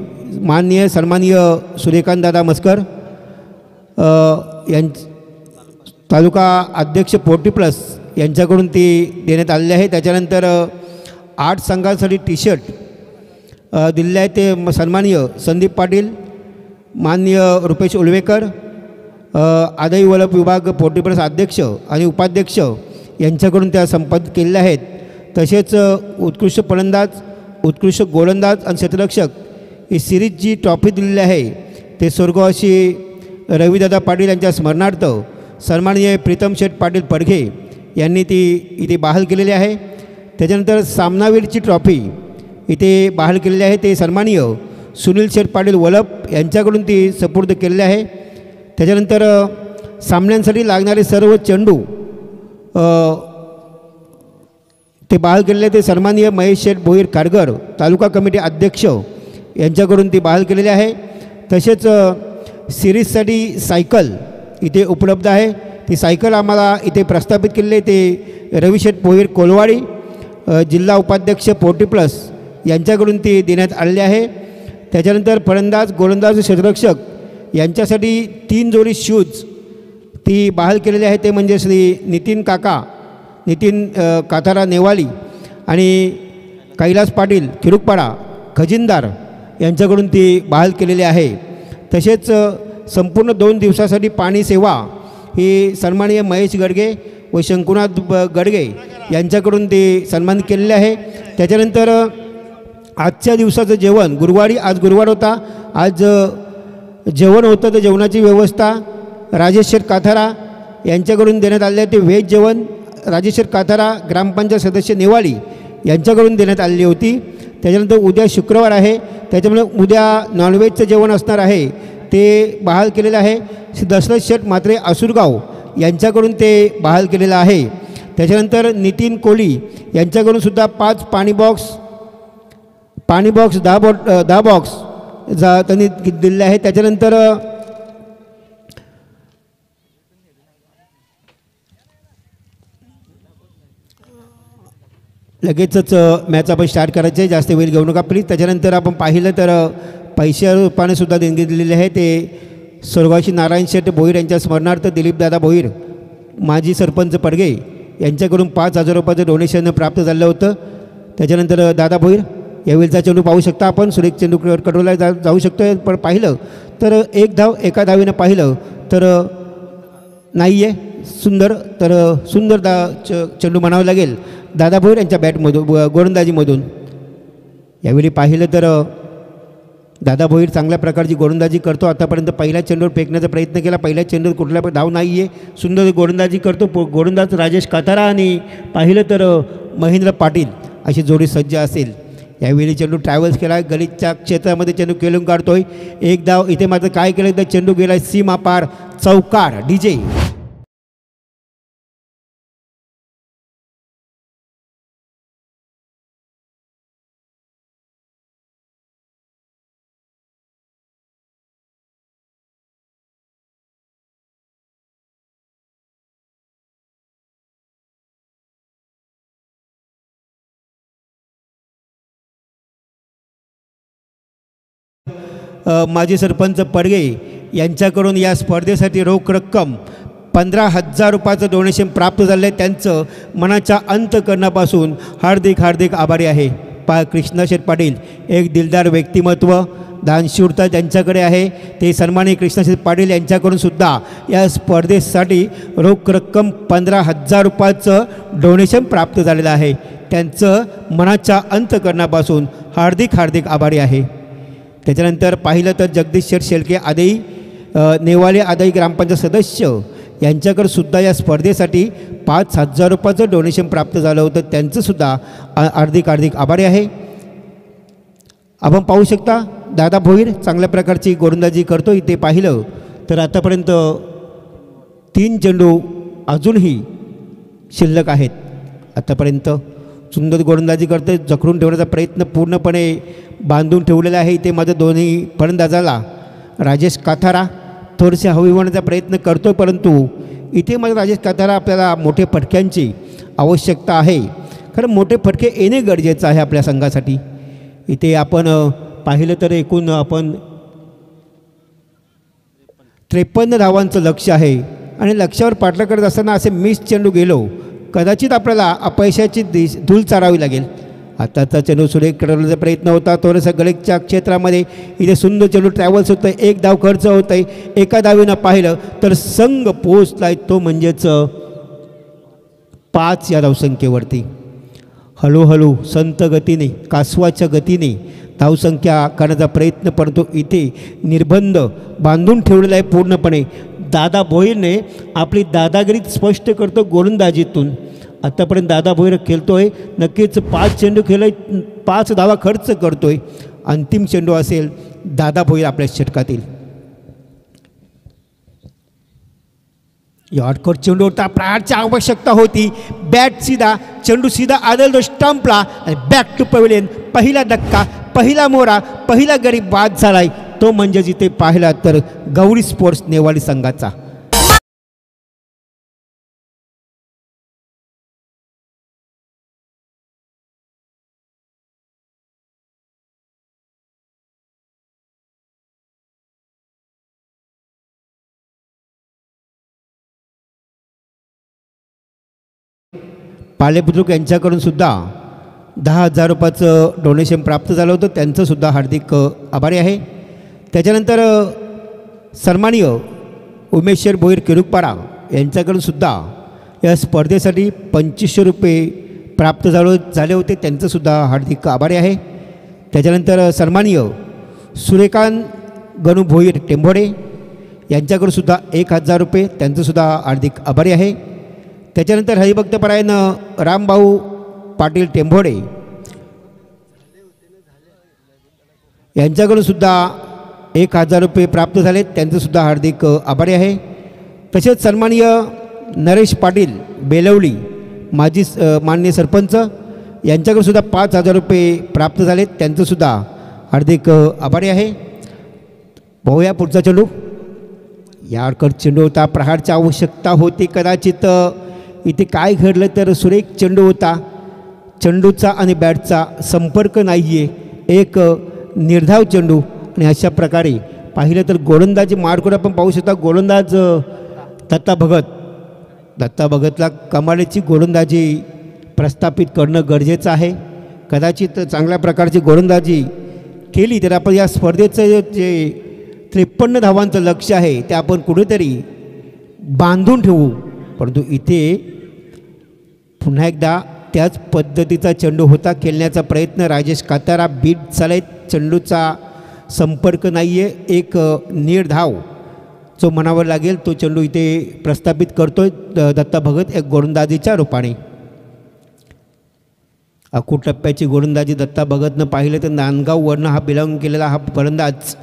माननीय सन्माननीय सूर्यकांतदादा मस्कर तालुका अध्यक्ष 40+ यांच्याकडून ती देण्यात आलेली आहे. त्याच्यानंतर 8 संघांसाठी टी शर्ट दिलेले आहे ते सन्माननीय संदीप पाटील, माननीय रुपेश उलवेकर, आदई वल्लभ विभाग 40+ अध्यक्ष आणि उपाध्यक्ष यांच्याकडून त्या संपादित केलेल्या आहेत. तसेच उत्कृष्ट फलंदाज, उत्कृष्ट गोलंदाज आणि क्षेत्ररक्षक ही सिरीजची ट्रॉफी दिलेली आहे ते स्वर्गवासी रविदादा पाटील यांच्या स्मरणार्थ सन्माननीय प्रीतम शेठ पाटील पडघे यांनी ती इथे बहाल केलेली आहे. त्याच्यानंतर सामनावीरची ट्रॉफी इथे बहाल केलेली आहे ते सन्माननीय सुनील शेठ पाटील वल्लभ यांच्याकडून ती सुपूर्द केलेली आहे. त्याच्यानंतर सामन्यांसाठी लागणारे सर्व चेंडू ते बहाल केलेले ते सन्माननीय महेश शेठ भोईर कारगर तालुका कमिटी अध्यक्ष यांच्याकडून ती बहाल केलेली आहे. तसेच सिरीजसाठी सायकल इथे उपलब्ध आहे. ती सायकल आम्हाला इथे प्रस्थापित केलेली ते रविशेठ भोईर कोलवाडी जिल्हा उपाध्यक्ष 40+ यांच्याकडून ती देण्यात आलेली आहे. त्याच्यानंतर फलंदाज, गोलंदाज, क्षेत्ररक्षक यांच्यासाठी 3 जोडी शूज ती बहाल केलेली आहे ते म्हणजे श्री नितीन काथारा नेवाली आणि कैलास पाटील किरुकपाडा खजिनदार यांच्याकडून ती बहाल केलेली आहे. तसेच संपूर्ण 2 दिवसासाठी पाणी सेवा ही सन्माननीय महेश गडगे व शंकुनाथ गडगे यांच्याकडून ते सन्मानित केलेले आहे. त्याच्यानंतर आजच्या दिवसाचं जेवण गुरुवारी, आज गुरुवार होता, आज जेवण होतं. तर जेवणाची व्यवस्था राजेश शेठ काथारा यांच्याकडून देण्यात आलेली आहे. ते व्हेज जेवण राजेश शेठ काथारा ग्रामपंचायत सदस्य नेवाळी यांच्याकडून देण्यात आलेली होती. त्याच्यानंतर उद्या शुक्रवार आहे, त्याच्यामुळे उद्या नॉनव्हेजचं जेवण असणार आहे ते बहाल केलेलं आहे. दशरथ शेठ मात्रे आसुरगाव यांच्याकडून ते बहाल केलेलं आहे. त्याच्यानंतर नितीन कोली यांच्याकडून सुद्धा 5 पाणी बॉक्स 10 बॉक्स त्यांनी दिलेले आहे. त्याच्यानंतर लगेचच मॅच आपण स्टार्ट करायचं आहे, जास्त वेळ घेऊ नका प्लीज. त्याच्यानंतर आपण पाहिलं तर पैशा रूपाने सुद्धा देणगी दिलेली आहे. ते स्वर्गवासी नारायण शेठ भोईर यांच्या स्मरणार्थ दिलीपदादा भोईर माजी सरपंच पडगे यांच्याकडून 5,000 रुपयाचं डोनेशन प्राप्त झालं होतं. त्याच्यानंतर दादा भोईर यावेळीचा चेंडू पाहू शकता आपण, सुरेख चेंडू कडवला जाऊ शकतो. पण पाहिलं तर एक धाव एका धावीनं पाहिलं तर नाही आहे सुंदर, तर सुंदर चेंडू म्हणावं लागेल दादा भोईर यांच्या बॅटमधून गोलंदाजीमधून. यावेळी पाहिलं तर दादा भोईर चांगल्या प्रकारची गोलंदाजी करतो. आतापर्यंत पहिल्या चेंडूवर फेकण्याचा प्रयत्न केला, पहिल्या चेंडूवर कुठल्या धाव नाही आहे, सुंदर गोलंदाजी करतो. गोलंदाज राजेश काथारा आणि पाहिलं तर महेंद्र पाटील अशी जोडी सज्ज असेल. यावेळी चेंडू ट्रॅव्हल्स केला, गलितच्या क्षेत्रामध्ये चेंडू केलून काढतोय. एक धाव इथे मात्र काय केलं तर चेंडू गेला सीमा पार, चौकार डीजे. माजी सरपंच पडगे यांच्याकडून या स्पर्धेसाठी रोख रक्कम 15,000 रुपयाचं डोनेशन प्राप्त झालं आहे. त्यांचं मनाच्या अंतःकरणापासून हार्दिक आभारी आहे. कृष्णाशेठ पाटील एक दिलदार व्यक्तिमत्व, दानशूरता त्यांच्याकडे आहे. ते सन्माननीय कृष्णाशेठ पाटील यांच्याकडून सुद्धा या स्पर्धेसाठी रोख रक्कम 15,000 रुपयाचं डोनेशन प्राप्त झालेलं आहे. त्यांचं मनाच्या अंतःकरणापासून हार्दिक आभारी आहे. त्याच्यानंतर पाहिलं तर जगदीश शेठ शेळके आदई नेवाले आदई ग्रामपंचायत सदस्य यांच्याकडे सुद्धा या स्पर्धेसाठी 5,000 रुपयाचं डोनेशन प्राप्त झालं होतं. त्यांचंसुद्धा हार्दिक आभारी आहे. आपण पाहू शकता दादा भोईर चांगल्या प्रकारची गोलंदाजी करतो. इथे पाहिलं तर आतापर्यंत 3 चेंडू अजूनही शिल्लक आहेत. आतापर्यंत सुंदर गोलंदाजी करते, जखडून ठेवण्याचा प्रयत्न पूर्णपणे बांधून ठेवलेला आहे. इथे माझं दोन्ही फलंदाजाला राजेश काथारा थोडेसे हवीवण्याचा प्रयत्न करतो, परंतु इथे माझं राजेश काथारा आपल्याला मोठे फटक्यांची आवश्यकता आहे. खरं मोठे फटके येणे गरजेचं आहे आपल्या संघासाठी. इथे आपण पाहिलं तर एकूण आपण 53 धावांचं लक्ष आहे आणि लक्ष्यावर पाठला करत असताना असे मिस चेंडू गेलो, कदाचित आपल्याला अपयशाची धूल चारावी लागेल. आताचा चेंडू सुरेख करण्याचा प्रयत्न होता, थोडंसं गलितच्या क्षेत्रामध्ये इथे सुंदर चेंडू ट्रॅव्हल्स होतं. एक धाव खर्च होत आहे. एका धावीनं पाहिलं तर संघ पोहोचला आहे तो म्हणजेच 5 या धावसंख्येवरती. हळूहळू संत गतीने, कासवाच्या गतीने धावसंख्या करण्याचा प्रयत्न, परंतु इथे निर्बंध बांधून ठेवलेला आहे पूर्णपणे. दादा भोईरने आपली दादागिरी स्पष्ट करतो गोलंदाजीतून. आत्तापर्यंत दादा भोईर खेळतोय, नक्कीच 5 चेंडू खेळले, 5 धावा खर्च करतोय. अंतिम चेंडू असेल दादा भोईर आपल्या षटकातील. यॉर्कर चेंडू होता, प्रहारची आवश्यकता होती. बॅट सीधा, चेंडू सीधा आदल स्टंपला आणि बॅक टू पवेलियन. पहिला धक्का, पहिला मोरा, पहिला गडी बाद झालाय तो म्हणजे जिथे पाहिला तर गौरी स्पोर्ट्स नेवाली संघाचा. पालेबुद्रुक यांच्याकडून सुद्धा 10,000 रुपयाचं डोनेशन प्राप्त झालं होतं, त्यांचंसुद्धा हार्दिक आभारी आहे. त्याच्यानंतर सन्माननीय उमेशर भोईर किरुकपाडा यांच्याकडून सुद्धा या स्पर्धेसाठी 2,500 रुपये प्राप्त झाले होते, त्यांचंसुद्धा हार्दिक आभारी आहे. त्याच्यानंतर सन्माननीय सूर्यकांत गणू भोईर टेंभोडे यांच्याकडून सुद्धा 1,000 रुपये, त्यांचंसुद्धा हार्दिक आभारी आहे. त्याच्यानंतर हरिभक्तपरायण रामभाऊ पाटील टेंभोडे यांच्याकडून सुद्धा 1,000 रुपये प्राप्त झाले, त्यांचंसुद्धा हार्दिक आभारी आहे. तसेच सन्माननीय नरेश पाटील बेलवली माजी माननीय सरपंच यांच्याकडून सुद्धा 5,000 रुपये प्राप्त झाले, त्यांचंसुद्धा हार्दिक आभारी आहे. पाहूया पुढचा चेंडू. याकडे चेंडू होता, प्रहारची आवश्यकता होती. कदाचित इथे काय घडलं तर सुरेख चेंडू होता, चेंडूचा आणि बॅटचा संपर्क नाही आहे, एक निर्धाव चेंडू. आणि अशा प्रकारे पाहिलं तर गोलंदाजी मार्कवर आपण पाहू शकता. गोलंदाज दत्ता भगतला कमालीची गोलंदाजी प्रस्थापित करणं गरजेचं आहे. कदाचित चांगल्या प्रकारची गोलंदाजी केली तर आपण या स्पर्धेचं जे 53 धावांचं लक्ष्य आहे ते आपण कुठेतरी बांधून ठेवू. परंतु इथे पुन्हा एकदा त्याच पद्धतीचा चेंडू होता, खेळण्याचा प्रयत्न राजेश कातारा बीट चालत, चेंडूचा संपर्क नाही आहे, एक निर्धाव जो म्हणावं लागेल तो चेंडू इथे प्रस्थापित करतोय दत्ता भगत एक गोलंदाजीच्या रूपाने. अकूट टप्प्याची गोलंदाजी दत्ता भगतनं पाहिलं तर नांदगाववरनं हा बिलॉंग केलेला हा फलंदाज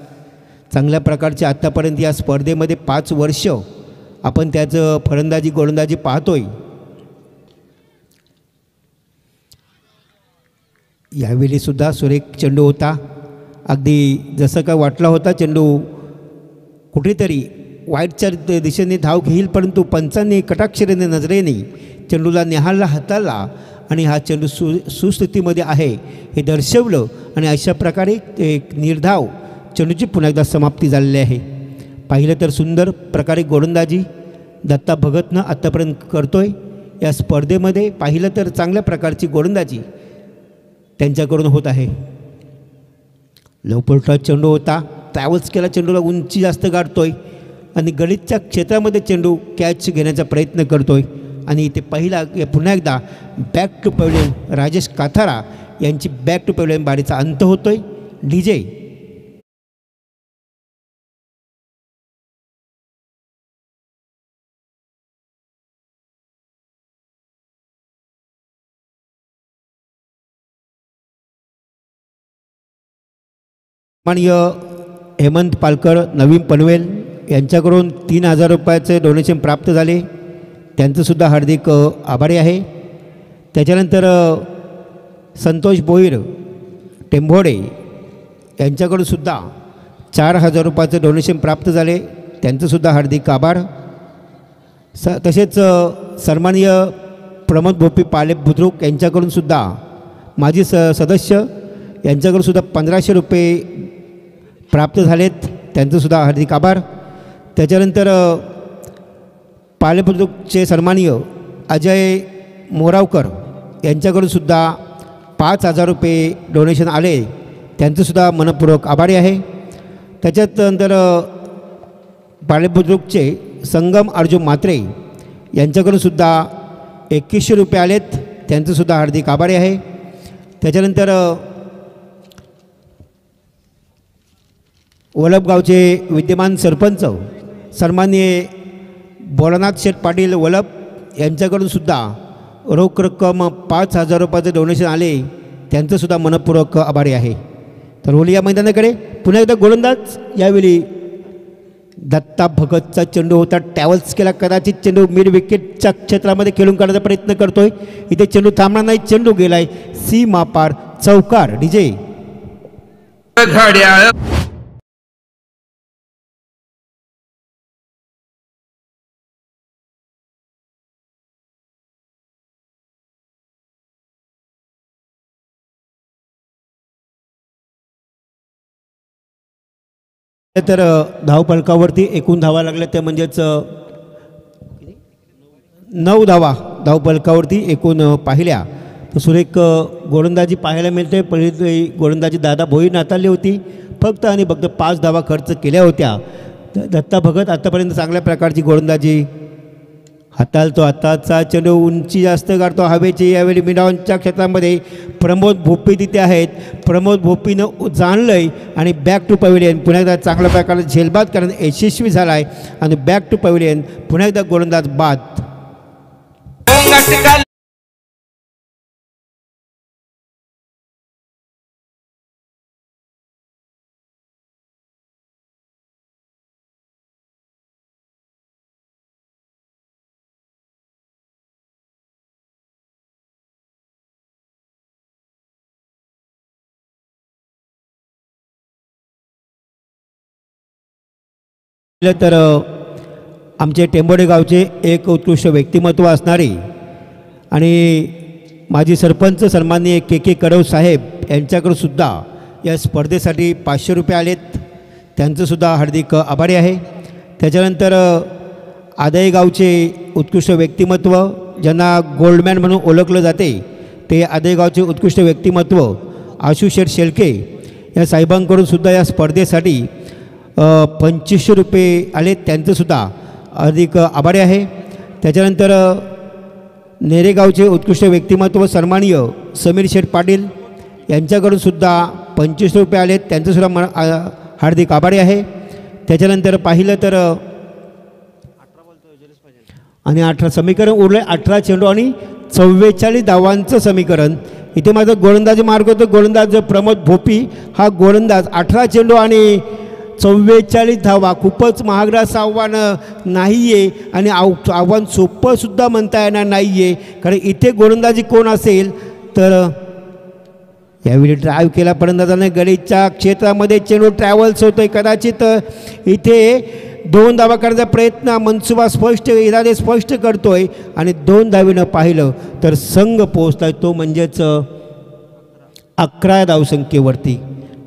चांगल्या प्रकारचे आत्तापर्यंत या स्पर्धेमध्ये 5 वर्ष आपण त्याचं फलंदाजी गोलंदाजी पाहतोय. यावेळीसुद्धा सुरेख चेंडू होता, अगदी जसं काय वाटला होता चेंडू कुठेतरी वाईटच्या दिशेने धाव घेईल, परंतु पंचांनी कटाक्षरेने नजरेने चेंडूला निहाळला, हाताळला आणि हा चेंडू सुस्थितीमध्ये आहे हे दर्शवलं. आणि अशा प्रकारे एक निर्धाव चेंडूची पुन्हा एकदा समाप्ती झालेली आहे. पाहिलं तर सुंदर प्रकारे गोलंदाजी दत्ता भगतनं आत्तापर्यंत करतोय या स्पर्धेमध्ये. पाहिलं तर चांगल्या प्रकारची गोलंदाजी त्यांच्याकडून होत आहे. लोपलटा चेंडू होता, ट्रॅव्हल्स केला, चेंडूला उंची जास्त गाठतोय आणि गलितच्या क्षेत्रामध्ये चेंडू कॅच घेण्याचा प्रयत्न करतोय. आणि ते पहिला पुन्हा एकदा बॅक टू पॅव्हलियन राजेश काथारा यांची बॅक टू पॅव्हलियन बारीचा अंत होतोय. डीजे माननीय हेमंत पालकर नवीन पनवेल यांच्याकडून 3,000 रुपयाचे डोनेशन प्राप्त झाले, त्यांचंसुद्धा हार्दिक आभारी आहे. त्याच्यानंतर संतोष भोईर टेंभोडे यांच्याकडून सुद्धा 4,000 रुपयाचे डोनेशन प्राप्त झाले, त्यांचंसुद्धा हार्दिक आभार. तसेच सन्माननीय प्रमोद भोपी पालेबुद्रुक यांच्याकडून सुद्धा माजी सदस्य यांच्याकडून सुद्धा 1,500 रुपये प्राप्त झालेत, त्यांचंसुद्धा हार्दिक आभार. त्याच्यानंतर पालेबुद्रुकचे सन्माननीय अजय मोरावकर यांच्याकडून सुद्धा 5,000 रुपये डोनेशन आले, त्यांचंसुद्धा मनपूर्वक आभारी आहे. त्याच्यानंतर पालेबुद्रुकचे संगम अर्जुन म्हात्रे यांच्याकडून सुद्धा 2,100 रुपये आलेत, त्यांचंसुद्धा हार्दिक आभारी आहे. त्याच्यानंतर वलभगावचे विद्यमान सरपंच सन्माननीय भोलानाथ शेठ पाटील वलभ यांच्याकडून सुद्धा रोख रक्कम 5,000 रुपयाचे डोनेशन आले, त्यांचंसुद्धा मनपूर्वक आभारी आहे. तर होली या मैदानाकडे पुन्हा एकदा गोलंदाज. यावेळी दत्ता भगतचा चेंडू होता, ट्रॅव्हल्स केला, कदाचित चेंडू मिड विकेटच्या क्षेत्रामध्ये खेळून काढण्याचा प्रयत्न करतोय. इथे चेंडू थांबणार नाही, चेंडू गेलाय सीमा पार, चौकार. डीजे तर धावफलकावरती एकूण धावा लागल्या त्या म्हणजेच 9 धावा धावफलकावरती एकूण पाहिल्या तर सुरेख गोलंदाजी पाहायला मिळते. पहिली गोलंदाजी दादा भोईर नाताळली होती. फक्त आणि फक्त 5 धावा खर्च केल्या होत्या. दत्ता भगत आत्तापर्यंत चांगल्या प्रकारची गोलंदाजी हाताळतो. आताचा चेंडू उंची जास्त काढतो हवेची. यावेळी मिडॉनच्या क्षेत्रामध्ये प्रमोद भोपी तिथे आहेत. प्रमोद भोपीनं जाणलं आहे आणि बॅक टू पवेलियन पुन्हा एकदा चांगल्या प्रकारे झेलबाद करण्यात यशस्वी झाला आहे आणि बॅक टू पवेलियन पुन्हा एकदा गोलंदाज बाद. तर आमचे टेंबोडे गावचे एक उत्कृष्ट व्यक्तिमत्व असणारे आणि माजी सरपंच सन्माननीय के कडव साहेब यांच्याकडे सुद्धा या स्पर्धेसाठी 500 रुपये आलेत. त्यांचंसुद्धा हार्दिक आभारी आहे. त्याच्यानंतर आदई गावचे उत्कृष्ट व्यक्तिमत्व ज्यांना गोल्डमॅन म्हणून ओळखलं जाते ते आदई गावचे उत्कृष्ट व्यक्तिमत्व आशुशेठ शेळके या साहेबांकडून सुद्धा या स्पर्धेसाठी 2500 रुपये आले. त्यांचंसुद्धा अधिक आभारी आहे. त्याच्यानंतर नेरेगावचे उत्कृष्ट व्यक्तिमत्व सन्माननीय समीर शेठ पाटील यांच्याकडून सुद्धा 2500 रुपये आले. त्यांचंसुद्धा हार्दिक आभारी आहे. त्याच्यानंतर पाहिलं तर आणि 18 समीकरण उरले. 18 चेंडू आणि 44 धावांचं समीकरण. इथे माझं गोलंदाजी मार्ग होतं. गोलंदाज प्रमोद भोपी हा गोलंदाज 18 चेंडू आणि 44 धावा. खूपच महागडं असं आव्हान नाही आहे आणि आव्हान सोपंसुद्धा म्हणता येणार नाही आहे. कारण इथे गोलंदाजी कोण असेल तर यावेळी ड्राईव्ह केला फलंदाजाने गडीच्या क्षेत्रामध्ये चेंडू ट्रॅव्हल्स होतोय. कदाचित इथे 2 धावा करण्याचा प्रयत्न मनसुबा स्पष्ट इरादे स्पष्ट करतोय आणि 2 धावीनं पाहिलं तर संघ पोहोचलाय तो म्हणजेच 11 धावसंख्येवरती.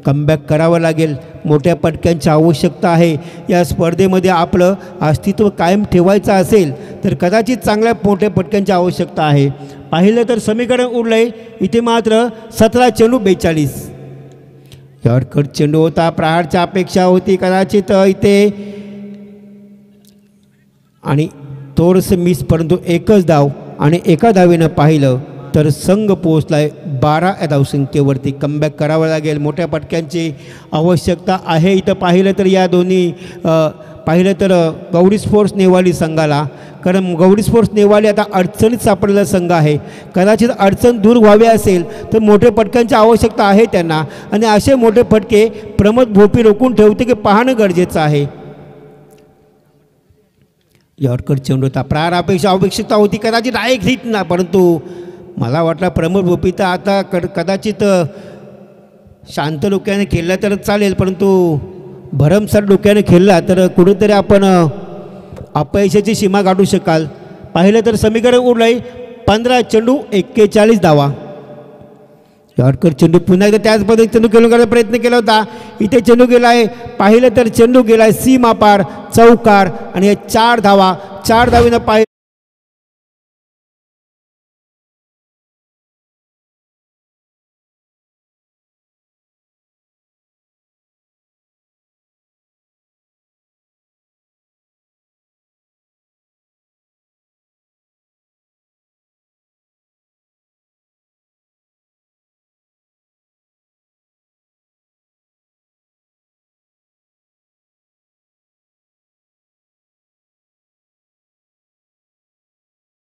कमबॅक करावं लागेल. मोठ्या पटक्यांची आवश्यकता आहे. या स्पर्धेमध्ये आपलं अस्तित्व कायम ठेवायचं असेल तर कदाचित चांगल्या मोठ्या पटक्यांची आवश्यकता आहे. पाहिलं तर समीकरण उरलं आहे इथे मात्र 17 चेंडू 42. यॉर्कर चेंडू होता. प्रहारची अपेक्षा होती कदाचित इथे आणि थोडंसं मिस परंतु एकच धाव आणि एका धावेनं पाहिलं तर संघ पोहोचला आहे 12 धावसंख्येवरती. कमबॅक करावं लागेल. मोठ्या पटक्यांची आवश्यकता आहे. इथं पाहिलं तर या दोन्ही पाहिलं तर गौरी स्पोर्ट्स नेवाली संघाला कारण गौरी स्पोर्ट्स नेवाली आता अडचणीत सापडलेला संघ आहे. कदाचित अडचण दूर व्हावी असेल तर मोठे पटक्यांची आवश्यकता आहे त्यांना आणि असे मोठे फटके प्रमोद भोपी रोखून ठेवते की पाहणं गरजेचं आहे. यॉर्कर चेंडू होता. प्रार आवश्यकता होती कदाचित डायरेक्ट हिट ना परंतु मला वाटलं प्रमोद भोपी तर आता कदाचित शांत डोक्याने खेळला तर चालेल परंतु भरमसाठ डोक्याने खेळला तर कुठेतरी आपण अपयशाची सीमा गाठू शकाल. पाहिलं तर समीकरण उरलं आहे 15 चेंडू 41 धावा. यॉर्कर चेंडू पुन्हा एकदा त्याच पद्धतीने चेंडू खेळून करायचा प्रयत्न केला होता. इथे चेंडू गेला आहे. पाहिलं तर चेंडू गेला आहे सीमा पार चौकार आणि 4 धावा. 4 धावीनं पाहिलं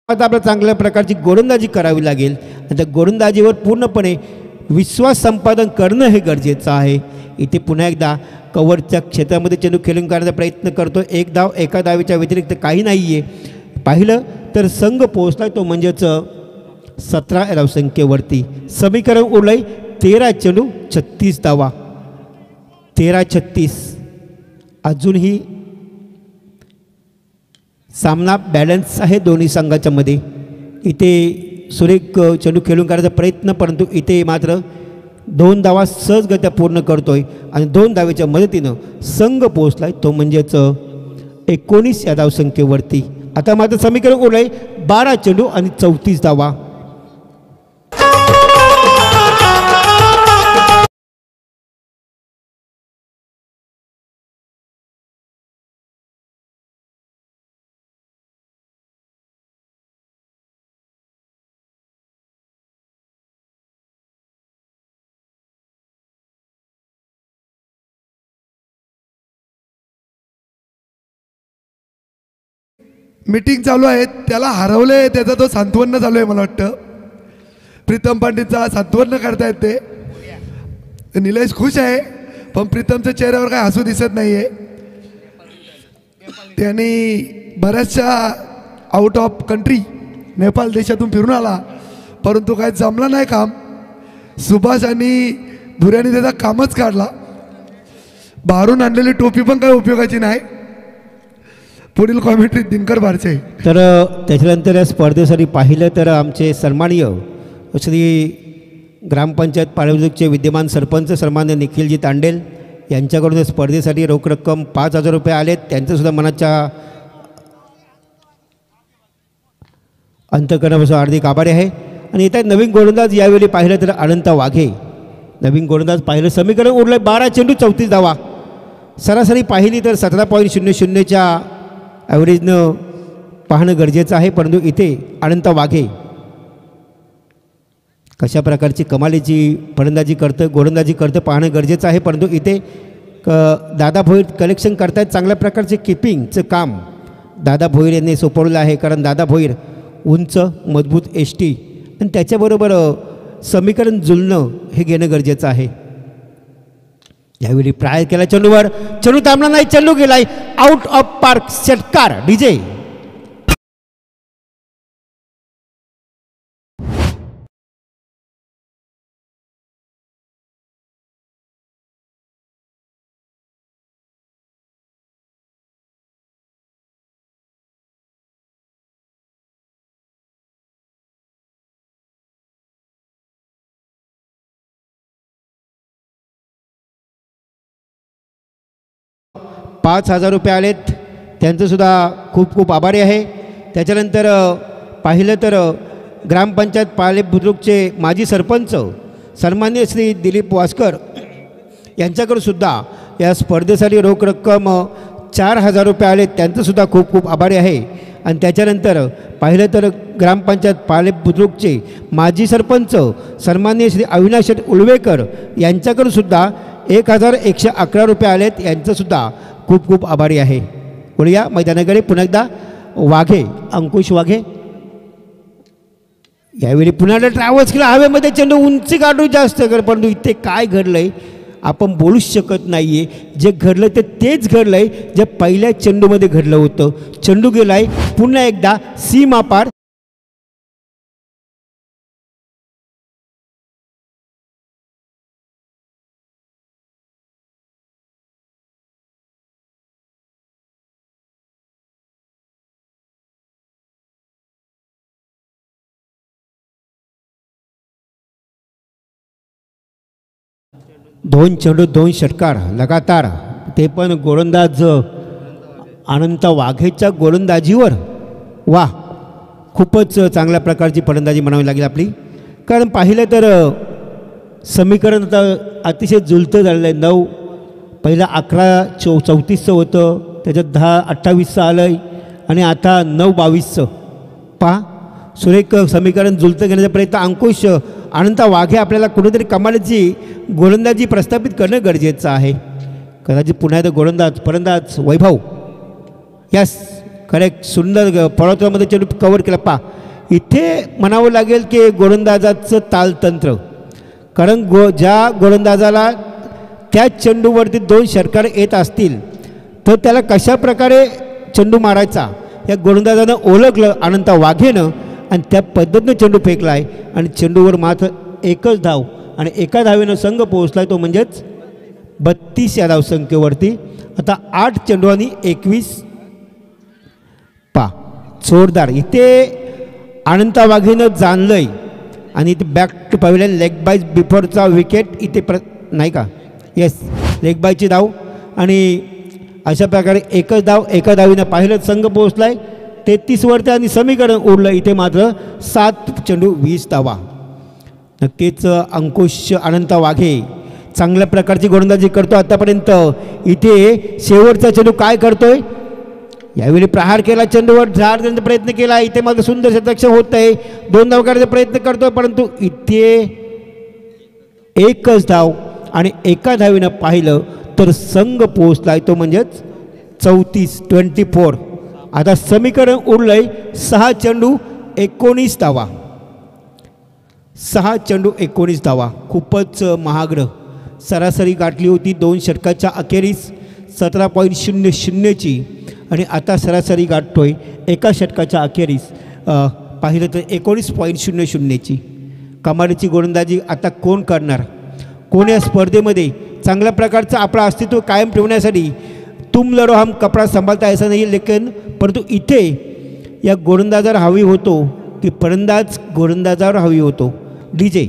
आता आपल्याला चांगल्या प्रकारची गोलंदाजी करावी लागेल आणि त्या गोलंदाजीवर पूर्णपणे विश्वास संपादन करणं हे गरजेचं आहे. इथे पुन्हा एकदा कव्हरच्या क्षेत्रामध्ये चेंडू खेळून करण्याचा प्रयत्न करतो. 1 धाव एका धावेच्या व्यतिरिक्त काही नाही आहे. पाहिलं तर संघ पोहोचला तो म्हणजेच 17 धावसंख्येवरती. समीकरण उरलं आहे 13 चेंडू 36 धावा. 13-36. अजूनही सामना बॅलन्स आहे दोन्ही संघाच्या मध्ये. इथे सुरेख चेंडू खेळून करायचा प्रयत्न परंतु इथे मात्र 2 धावा सहजगत्या पूर्ण करतोय आणि 2 धावेच्या मदतीनं संघ पोहोचलाय तो म्हणजेच 19 या धावसंख्येवरती. आता मात्र समीकरण उरलं आहे 12 चेंडू आणि 34 धावा. मीटिंग चालू आहे, त्याला हरवले त्याचा तो सांत्वन चालू आहे. मला वाटतं प्रीतम पांडेचा सांत्वन करतायत ते. निलेश खुश आहे, पण प्रीतमच्या चेहऱ्यावर काय हसू दिसत नाही आहे. त्यांनी बऱ्याचशा आउट ऑफ कंट्री नेपाळ देशातून फिरून आला, परंतु काय जमला नाही काम. सुभाष आणि धुऱ्याने त्याचा कामच काढला. बाहेरून आणलेली टोपी पण काही उपयोगाची नाही. पुढील कॉमेंट्री दिनकर बारचे. तर त्याच्यानंतर या स्पर्धेसाठी पाहिलं तर आमचे सन्माननीय श्री ग्रामपंचायत पाळेबुद्रुकचे विद्यमान सरपंच सन्मान्य निखिलजी तांडेल यांच्याकडून या स्पर्धेसाठी रोख रक्कम 5,000 रुपये आलेत. त्यांचंसुद्धा मनाच्या अंतकरणापासून हार्दिक आभारी आहे. आणि इथे नवीन गोलंदाज यावेळी पाहिलं तर अनंत वाघे. नवीन गोलंदाज पाहिलं समीकरण उरलं 12 चेंडू 34 धावा. सरासरी पाहिली तर 17.00च्या ॲव्हरेजनं पाहणं गरजेचं आहे, परंतु इथे अनंत वाघे कशा प्रकारची कमालीची फलंदाजी करतं गोलंदाजी करतं पाहणं गरजेचं आहे. परंतु इथे दादा भोईर कलेक्शन करतायत. चांगल्या प्रकारचे किपिंगचं काम दादा भोईर यांनी सोपवलेलं आहे, कारण दादा भोईर उंच मजबूत एष्टी आणि त्याच्याबरोबर समीकरण जुळणं हे घेणं गरजेचं आहे. यावेळी प्राय केला चेंडूवर, चेंडू थांबला नाही, चेंडू गेलाय आउट ऑफ पार्क. षटकार डीजे. ₹5,000 आलेत. त्यांचंसुद्धा खूप खूप आभारी आहे. त्याच्यानंतर पाहिलं तर ग्रामपंचायत पाळेबुद्रुकचे माजी सरपंच सन्मान्य श्री दिलीप वासकर यांच्याकडूनसुद्धा या स्पर्धेसाठी रोख रक्कम ₹4,000 आलेत. त्यांचंसुद्धा खूप खूप आभारी आहे. आणि त्याच्यानंतर पाहिलं तर ग्रामपंचायत पाळेबुद्रुकचे माजी सरपंच सन्मान्य श्री अविनाश उलवेकर यांच्याकडूनसुद्धा ₹1,111 आलेत. यांचंसुद्धा खूप खूप आभारी आहे. बोलूया मैदानाकडे पुन्हा एकदा. वाघे अंकुश वाघे यावेळी पुन्हा ट्रॅव्हल्स केला हवेमध्ये, चेंडू उंची काढू जास्त कर, परंतु इथे काय घडलंय आपण बोलूच शकत नाही आहे. जे घडलं ते तेच घडलं आहे जे पहिल्या चेंडूमध्ये घडलं होतं. चेंडू गेला आहे पुन्हा एकदा सीमा पार. दोन चेंडू 2 षटकार लगातार, ते पण गोलंदाज अनंत वाघेच्या गोलंदाजीवर. वा, खूपच चांगल्या प्रकारची फलंदाजी म्हणावी लागेल आपली. कारण पाहिलं तर समीकरण आता अतिशय जुलतं झालेलं आहे. 9 पहिला 11-34 होतं, त्याच्यात 10-28 आलं आहे आणि आता 9-22. पहा, सुरेख समीकरण जुलतं घेण्याचा प्रयत्न. अंकुश अनंत वाघे आपल्याला कुठेतरी कमालीची गोलंदाजी प्रस्थापित करणं गरजेचं आहे. कदाचित पुन्हा एकदा फलंदाज वैभव. यस, करेक्ट, सुंदर पळवत्यामध्ये चेंडू कव्हर केला. पा, इथे म्हणावं लागेल की गोलंदाजाचं तालतंत्र. कारण ज्या गोलंदाजाला त्या चेंडूवरती 2 षटकार येत असतील तर त्याला कशा प्रकारे चेंडू मारायचा या गोलंदाजानं ओळखलं अनंत वाघेनं आणि त्या पद्धतीनं चेंडू फेकला आहे. आणि चेंडूवर मात्र एकच धाव आणि एका धावेनं संघ पोहोचला आहे, तो म्हणजेच 32 या धावसंख्येवरती. आता 8 चेंडू आणि 21. पा, जोरदार इथे अनंत वाघेनं जाणलंय आणि इथे back to pavilion leg bye बिफोरचा विकेट इथे नाही का. येस, लेग बायची धाव आणि अशा प्रकारे एकच धाव एका धावीनं पाहिलं संघ पोहोचला आहे. 33 वरती आणि समीकरण उरलं. इथे मात्र 7 चेंडू 20 धावा. नक्कीच अंकुश अनंत वाघे चांगल्या प्रकारची गोलंदाजी करतो आतापर्यंत. इथे शेवटचा चेंडू काय करतोय, यावेळी प्रहार केला, चेंडूवर झाड देण्याचा प्रयत्न केला. इथे मात्र सुंदर शतरक्षण होत आहे. 2 धाव काढण्याचा प्रयत्न करतोय, परंतु इथे एकच धाव आणि एका धावीनं पाहिलं तर संघ पोहोचलाय तो म्हणजेच 34. आता समीकरण उरलंय 6 चेंडू 19 धावा. 6 चेंडू 19 धावा. खूपच महागडं सरासरी गाठली होती 2 षटकाच्या अखेरीस 17.00ची आणि आता सरासरी गाठतोय एका षटकाच्या अखेरीस पाहिलं तर 19.00ची. कमालीची गोलंदाजी आता कोण करणार, कोण या स्पर्धेमध्ये चांगल्या प्रकारचं आपलं अस्तित्व कायम ठेवण्यासाठी तुम लढो हम कपडा संभालता ऐसा नाही लेकिन, परंतु इथे या गोलंदाजावर हवी होतो की फलंदाज गोलंदाजावर हवी होतो. डीजे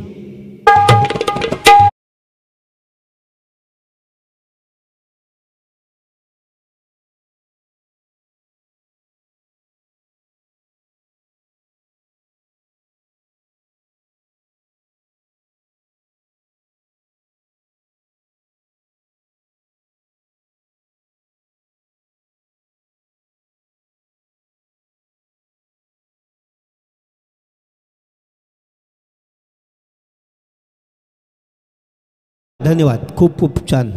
धन्यवाद, खूप खूप छान.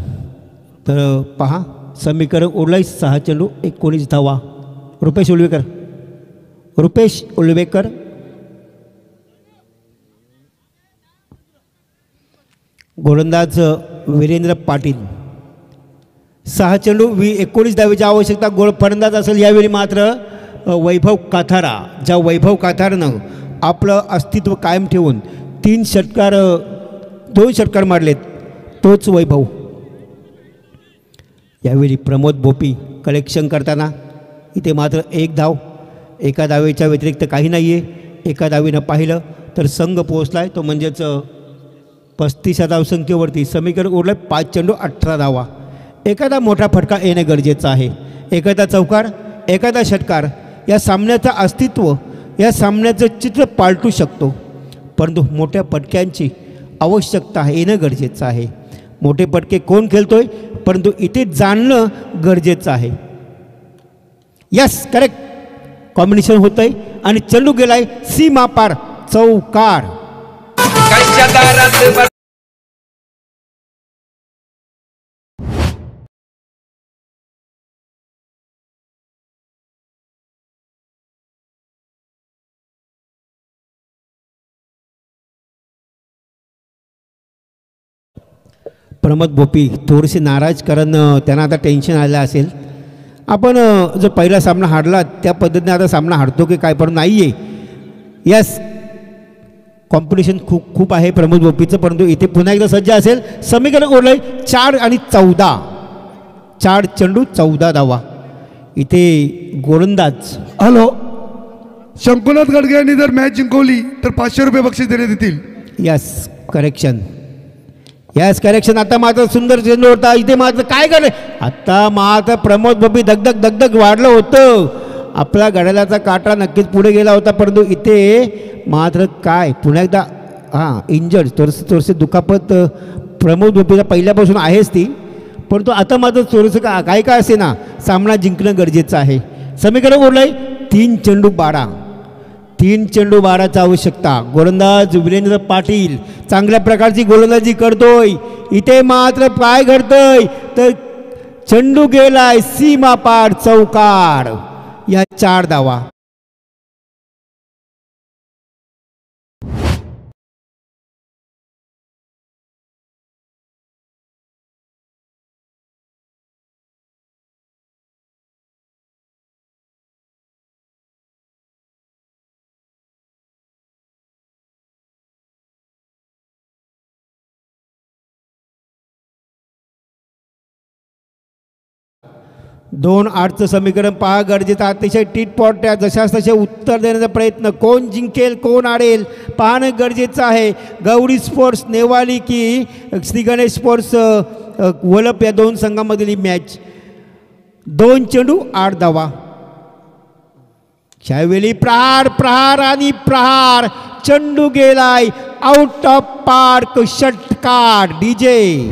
तर पहा समीकरण उरलं 6 चेंडू 19 धावा. रुपेश उलवेकर गोलंदाज वीरेंद्र पाटील. 6 चेंडू 19 धावेची आवश्यकता. गोल फलंदाज असेल यावेळी मात्र वैभव काथारा. ज्या वैभव काथारनं आपलं अस्तित्व कायम ठेवून 2 षटकार मारलेत तोच वैभव. यावेळी प्रमोद भोपी कलेक्शन करताना इथे मात्र 1 धाव. एका धावेच्या व्यतिरिक्त काही नाही आहे. एका धावीनं पाहिलं तर संघ पोहोचला आहे तो म्हणजेच 35 धावसंख्येवरती. समीकरण उरलं 5 चेंडू 18 धावा. एखादा मोठा फटका येणं गरजेचं आहे. एखादा चौकार, एखादा षटकार या सामन्याचं अस्तित्व, या सामन्याचं चित्र पालटू शकतो. परंतु मोठ्या फटक्यांची आवश्यकता येणं गरजेचं आहे. मोठे फटके कोण खेळतोय, परंतु इथे जाणणं गरजेचं आहे. यस, करेक्ट कॉम्बिनेशन होत आहे आणि चेंडू गेलाय सीमा पार, चौकार. प्रमोद भोपी थोडेसे नाराज, कारण त्यांना आता टेन्शन आलं असेल. आपण जो पहिला सामना हारला त्या पद्धतीने आता सामना हारतो की काय, पण नाही आहे. यस, कॉम्पिटिशन खूप आहे प्रमोद भोपीचं, परंतु इथे पुन्हा एकदा सज्ज असेल. समीकरण ओढलंय 4 आणि 14. 4 चेंडू 14 धावा. इथे गोलंदाज हॅलो, शंकुनाथ गडगे यांनी जर मॅच जिंकवली तर 500 रुपये बक्षीस देण्यात येतील. Yes correction. आता मात्र सुंदर चेंडू होता. इथे मात्र काय करले, आता मात्र प्रमोद भोपी दगदग वाढलं होतं. आपला घड्याळाचा काटा नक्कीच पुढे गेला होता, परंतु इथे मात्र काय पुन्हा एकदा इंजर्ड, थोडंसं दुखापत प्रमोद भोपीला पहिल्यापासून आहेच ती, परंतु आता मात्र थोडंसं काय असे ना सामना जिंकणं गरजेचं आहे. समीकरण उरलंय 3 चेंडू 12. 3 चेंडू 12ची आवश्यकता. गोलंदाज वीरेंद्र पाटील चांगल्या प्रकारची गोलंदाजी करतोय. इथे मात्र काय घडतंय तर चेंडू गेलाय सीमा पार, चौकार. या 4 धावा. दोन 8चं समीकरण पहा गरजेचं. अतिशय टीटपॉट त्या जशास तसे उत्तर देण्याचा प्रयत्न. कोण जिंकेल कोण आडेल पाहणं गरजेचं आहे. गौरी स्पोर्ट्स नेवाली की श्री गणेश स्पोर्ट्स वलप या 2 संघामधील ही मॅच. 2 चेंडू 8 धावा. त्यावेळी प्रहार प्रहार आणि प्रहार, चेंडू गेलाय आउट ऑफ पार्क, षटकार डीजे.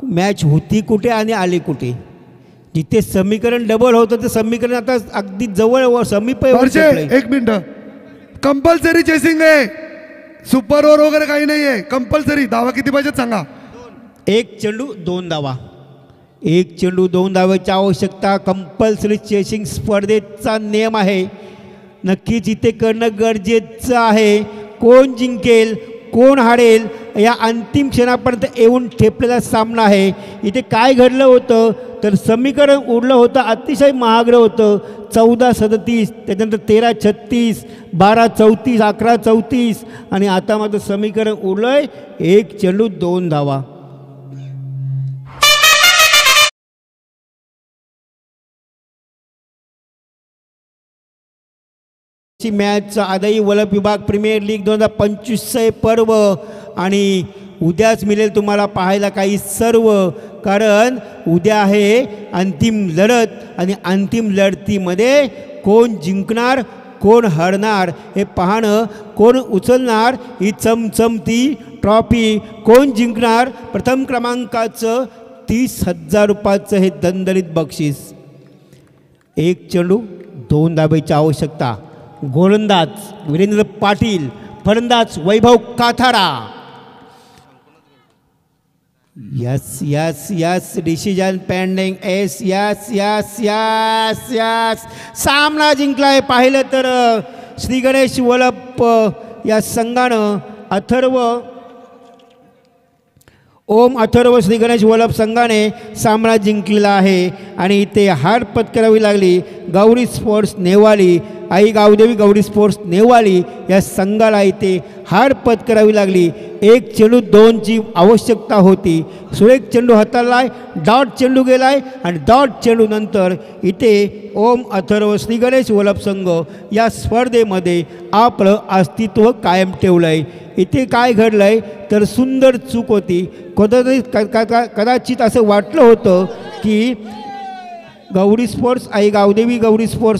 मॅच होती कुठे आणि आली कुठे? जिथे समीकरण डबल होतं ते समीकरण आता अगदी जवळ समीप एक मिनिट, कंपल्सरी चेसिंग आहे, सुपर ओव्हर वगैरे काही नाही आहे, कंपल्सरी. धावा किती पाहिजेत सांगा? एक चेंडू दोन धावा, एक चेंडू दोन धावाची आवश्यकता. कंपल्सरी चेसिंग स्पर्धेचा नियम आहे, नक्कीच इथे करणं गरजेचं आहे. कोण जिंकेल कोण हारेल या अंतिम क्षणापर्यंत येऊन ठेपलेला सामना आहे. इथे काय घडलं होतं तर समीकरण उडलं होतं, अतिशय महागडं होतं. 14-37, त्याच्यानंतर 13-36, 12-34, 11-34 आणि आता मात्र समीकरण उडलं आहे एक चेंडू दोन धावा. मॅच आदाई वलप विभाग प्रीमियर लीग 2025 पर्व आणि उद्याच मिळेल तुम्हाला पाहायला काही सर्व, कारण उद्या आहे अंतिम लढत आणि अंतिम लढतीमध्ये कोण जिंकणार कोण हरणार हे पाहणं, कोण उचलणार ही चमचमती ट्रॉफी, कोण जिंकणार प्रथम क्रमांकाचं 30,000 रुपयाचं हे दणदणीत बक्षीस. एक चेंडू दोन धाब्याची आवश्यकता. गोलंदाज वीरेंद्र पाटील, फलंदाज Vaibhav Kathada. Yes yes yes, decision pending. Yes yes yes yes yes, सामना जिंकलाय. पाहिलं तर श्री गणेश वलप या संघानं ओम अथर्व श्री गणेश वल्लभ संघाने सामना जिंकलेला आहे आणि इथे हार पत्करावी लागली गौरी स्पोर्ट्स नेवाली, आई गावदेवी गौरी स्पोर्ट्स नेवाली या संघाला इथे हार पत्करावी लागली. एक चेंडू दोनची आवश्यकता होती. सुरेख चेंडू हाताळलाय, डॉट चेंडू गेलाय आणि डॉट चेंडू नंतर इथे ओम अथर्व श्री गणेश वल्लभ संघ या स्पर्धेमध्ये आपलं अस्तित्व कायम ठेवलं आहे. इथे काय घडलं आहे तर सुंदर चूक होती. कदाचित असं वाटलं होतं की Gauri sports I Gavdevi Gauri sports